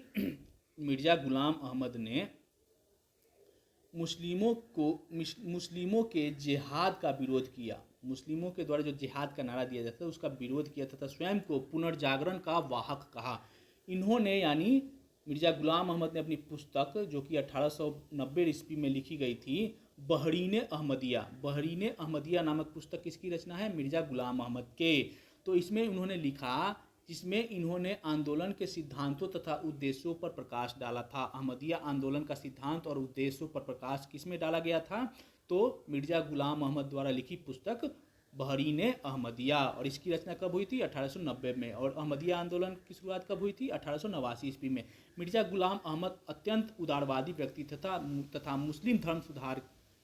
[SPEAKER 1] मिर्जा गुलाम अहमद ने मुस्लिमों के जिहाद का विरोध किया। मुस्लिमों के द्वारा जो जिहाद का नारा दिया जाता है उसका विरोध किया तथा स्वयं को पुनर्जागरण का वाहक कहा। इन्होंने यानी मिर्ज़ा गुलाम अहमद ने अपनी पुस्तक जो कि 1890 ईस्वी में लिखी गई थी, बहरीन अहमदिया नामक पुस्तक किसकी रचना है? मिर्ज़ा गुलाम अहमद के। तो इसमें उन्होंने लिखा, जिसमें इन्होंने आंदोलन के सिद्धांतों तथा उद्देश्यों पर प्रकाश डाला था। अहमदिया आंदोलन का सिद्धांत और उद्देश्यों पर प्रकाश किसमें डाला गया था? तो मिर्ज़ा गुलाम अहमद द्वारा लिखी पुस्तक बहरीन अहमदिया। और इसकी रचना कब हुई थी? 1890 में। और अहमदिया आंदोलन की शुरुआत कब हुई थी? 1889 ईस्वी में। मिर्ज़ा गुलाम अहमद अत्यंत उदारवादी व्यक्ति तथा मुस्लिम धर्म सुधार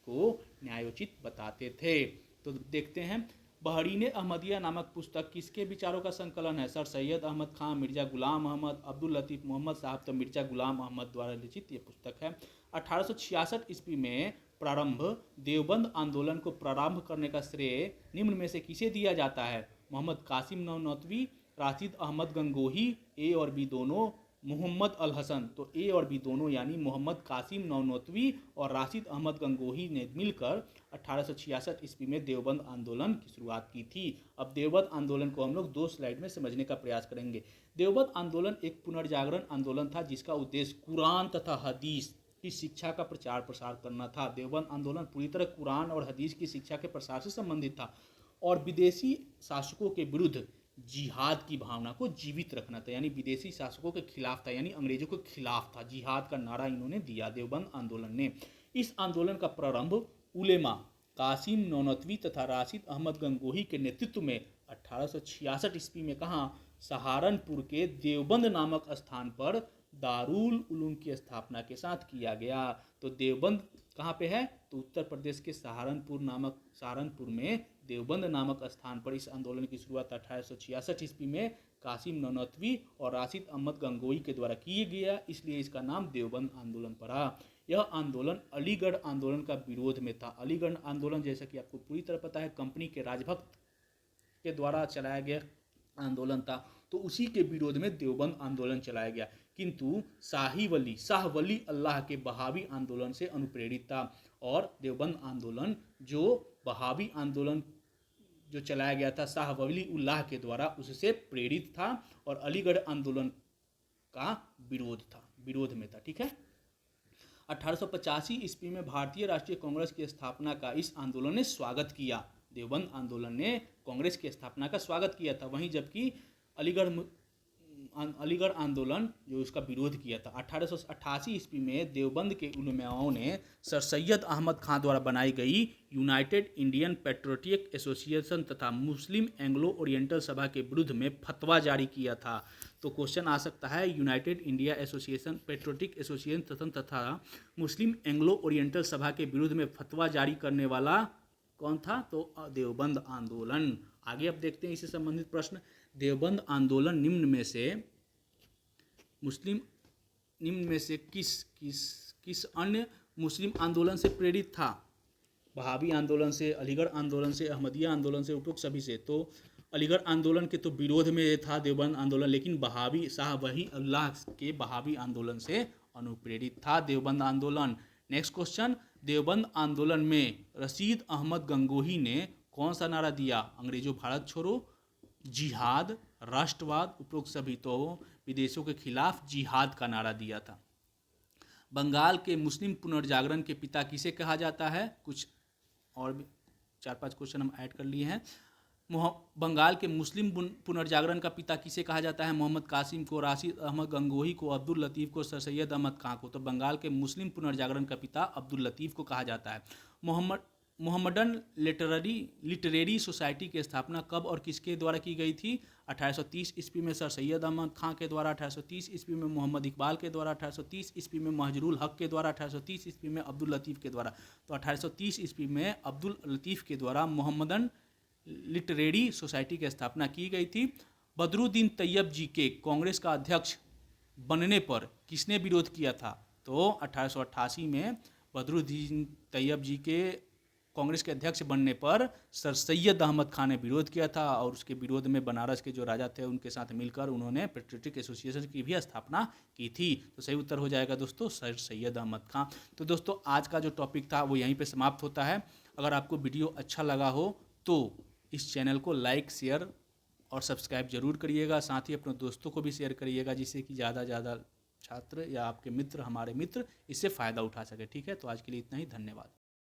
[SPEAKER 1] को न्यायोचित बताते थे। तो देखते हैं, बहरीन अहमदिया नामक पुस्तक किसके विचारों का संकलन है? सर सैयद अहमद खां, मिर्ज़ा गुलाम अहमद, अब्दुल लतीफ़ मोहम्मद साहब। तो मिर्ज़ा गुलाम अहमद द्वारा लिखित ये पुस्तक है। 1866 ईस्वी में प्रारंभ देवबंद आंदोलन को प्रारंभ करने का श्रेय निम्न में से किसे दिया जाता है? मोहम्मद कासिम नौनतवी, राशिद अहमद गंगोही, ए और बी दोनों, मोहम्मद अल हसन। तो ए और बी दोनों यानी मोहम्मद कासिम नौनतवी और राशिद अहमद गंगोही ने मिलकर 1866 ईस्वी में देवबंद आंदोलन की शुरुआत की थी। अब देवबंद आंदोलन को हम लोग 2 स्लाइड में समझने का प्रयास करेंगे। देवबंद आंदोलन एक पुनर्जागरण आंदोलन था जिसका उद्देश्य कुरान तथा हदीस की शिक्षा का प्रचार प्रसार करना था। देवबंद आंदोलन पूरी तरह कुरान और हदीस की शिक्षा के प्रसार से संबंधित था और विदेशी शासकों के विरुद्ध जिहाद की भावना को जीवित रखना था। यानी विदेशी शासकों के खिलाफ था, यानी अंग्रेजों के खिलाफ था। जिहाद का नारा इन्होंने दिया देवबंद आंदोलन ने। इस आंदोलन का प्रारंभ उलेमा कासिम नौनतवी तथा राशिद अहमद गंगोही के नेतृत्व में 1866 ईस्वी में कहाँ? सहारनपुर के देवबंद नामक स्थान पर दारुल उलूम की स्थापना के साथ किया गया। तो देवबंद कहाँ पे है? तो उत्तर प्रदेश के सहारनपुर में देवबंद नामक स्थान पर इस आंदोलन की शुरुआत 1866 ईस्वी में कासिम नौनतवी और राशिद अहमद गंगोही के द्वारा किया गया, इसलिए इसका नाम देवबंद आंदोलन पड़ा। यह आंदोलन अलीगढ़ आंदोलन का विरोध में था। अलीगढ़ आंदोलन जैसा कि आपको पूरी तरह पता है कंपनी के राजभक्त के द्वारा चलाया गया आंदोलन था, तो उसी के विरोध में देवबंद आंदोलन चलाया गया। किंतु शाह वली अल्लाह के बहावी आंदोलन से अनुप्रेरित था और देवबंद आंदोलन जो बहावी आंदोलन जो चलाया गया था शाह वली उल्लाह के द्वारा, उससे प्रेरित था और अलीगढ़ आंदोलन का विरोध में था। ठीक है। 1885 ईस्वी में भारतीय राष्ट्रीय कांग्रेस की स्थापना का इस आंदोलन ने स्वागत किया। देवबंद आंदोलन ने कांग्रेस की स्थापना का स्वागत किया था, वहीं जबकि अलीगढ़ आंदोलन जो उसका विरोध किया था। 1888 ईस्वी में देवबंद के उलमाओं ने सर सैयद अहमद खां द्वारा बनाई गई यूनाइटेड इंडियन पेट्रियोटिक एसोसिएशन तथा मुस्लिम एंग्लो ओरिएंटल सभा के विरुद्ध में फतवा जारी किया था। तो क्वेश्चन आ सकता है, United India association patriotic association तथा मुस्लिम एंग्लो ओरिएंटल सभा के विरुद्ध में फतवा जारी करने वाला कौन था? तो देवबंद आंदोलन। आगे अब देखते हैं इससे संबंधित प्रश्न। देवबंद आंदोलन निम्न में से किस अन्य मुस्लिम आंदोलन से प्रेरित था? वहाबी आंदोलन से, अलीगढ़ आंदोलन से, अहमदिया आंदोलन से, उपरोक्त सभी से। तो अलीगढ़ आंदोलन के तो विरोध में था देवबंद आंदोलन, लेकिन बहावी शाह वली अल्लाह के बहावी आंदोलन से अनुप्रेरित था देवबंद आंदोलन। नेक्स्ट क्वेश्चन, देवबंद आंदोलन में रशीद अहमद गंगोही ने कौन सा नारा दिया? अंग्रेजों भारत छोड़ो, जिहाद, राष्ट्रवाद, उपरोक्त सभी। तो विदेशों के खिलाफ जिहाद का नारा दिया था। बंगाल के मुस्लिम पुनर्जागरण के पिता किसे कहा जाता है? कुछ और भी 4-5 क्वेश्चन हम ऐड कर लिए हैं। बंगाल के मुस्लिम पुनर्जागरण का पिता किसे कहा जाता है? मोहम्मद कासिम को, राशिद अहमद गंगोही को, अब्दुल लतीफ़ को, सर सैयद अहमद खां को। तो बंगाल के मुस्लिम पुनर्जागरण का पिता अब्दुल लतीफ़ को कहा जाता है। मोहम्मडन लिटरेरी सोसाइटी की स्थापना कब और किसके द्वारा की गई थी? 1830 ईस्वी में सर सैयद अहमद खां के द्वारा, 1830 ईस्वी में मोहम्मद इकबाल के द्वारा, 1830 ईस्वी में महजरुल हक के द्वारा, 1830 ईस्वी में अब्दुल लतीफ़ के द्वारा। तो 1830 ईस्वी में अब्दुल लतीफ़ के द्वारा मोहम्मदन लिटरेरी सोसाइटी की स्थापना की गई थी। बदरुद्दीन तैयब जी के कांग्रेस का अध्यक्ष बनने पर किसने विरोध किया था? तो 1888 में बदरुद्दीन तैयब जी के कांग्रेस के अध्यक्ष बनने पर सर सैयद अहमद खान ने विरोध किया था और उसके विरोध में बनारस के जो राजा थे उनके साथ मिलकर उन्होंने पेट्रियोटिक एसोसिएशन की भी स्थापना की थी। तो सही उत्तर हो जाएगा दोस्तों सर सैयद अहमद खान। तो दोस्तों आज का जो टॉपिक था वो यहीं पे समाप्त होता है। अगर आपको वीडियो अच्छा लगा हो तो इस चैनल को लाइक, शेयर और सब्सक्राइब जरूर करिएगा। साथ ही अपने दोस्तों को भी शेयर करिएगा जिससे कि ज़्यादा छात्र या आपके मित्र, हमारे मित्र इससे फ़ायदा उठा सके। ठीक है, तो आज के लिए इतना ही, धन्यवाद।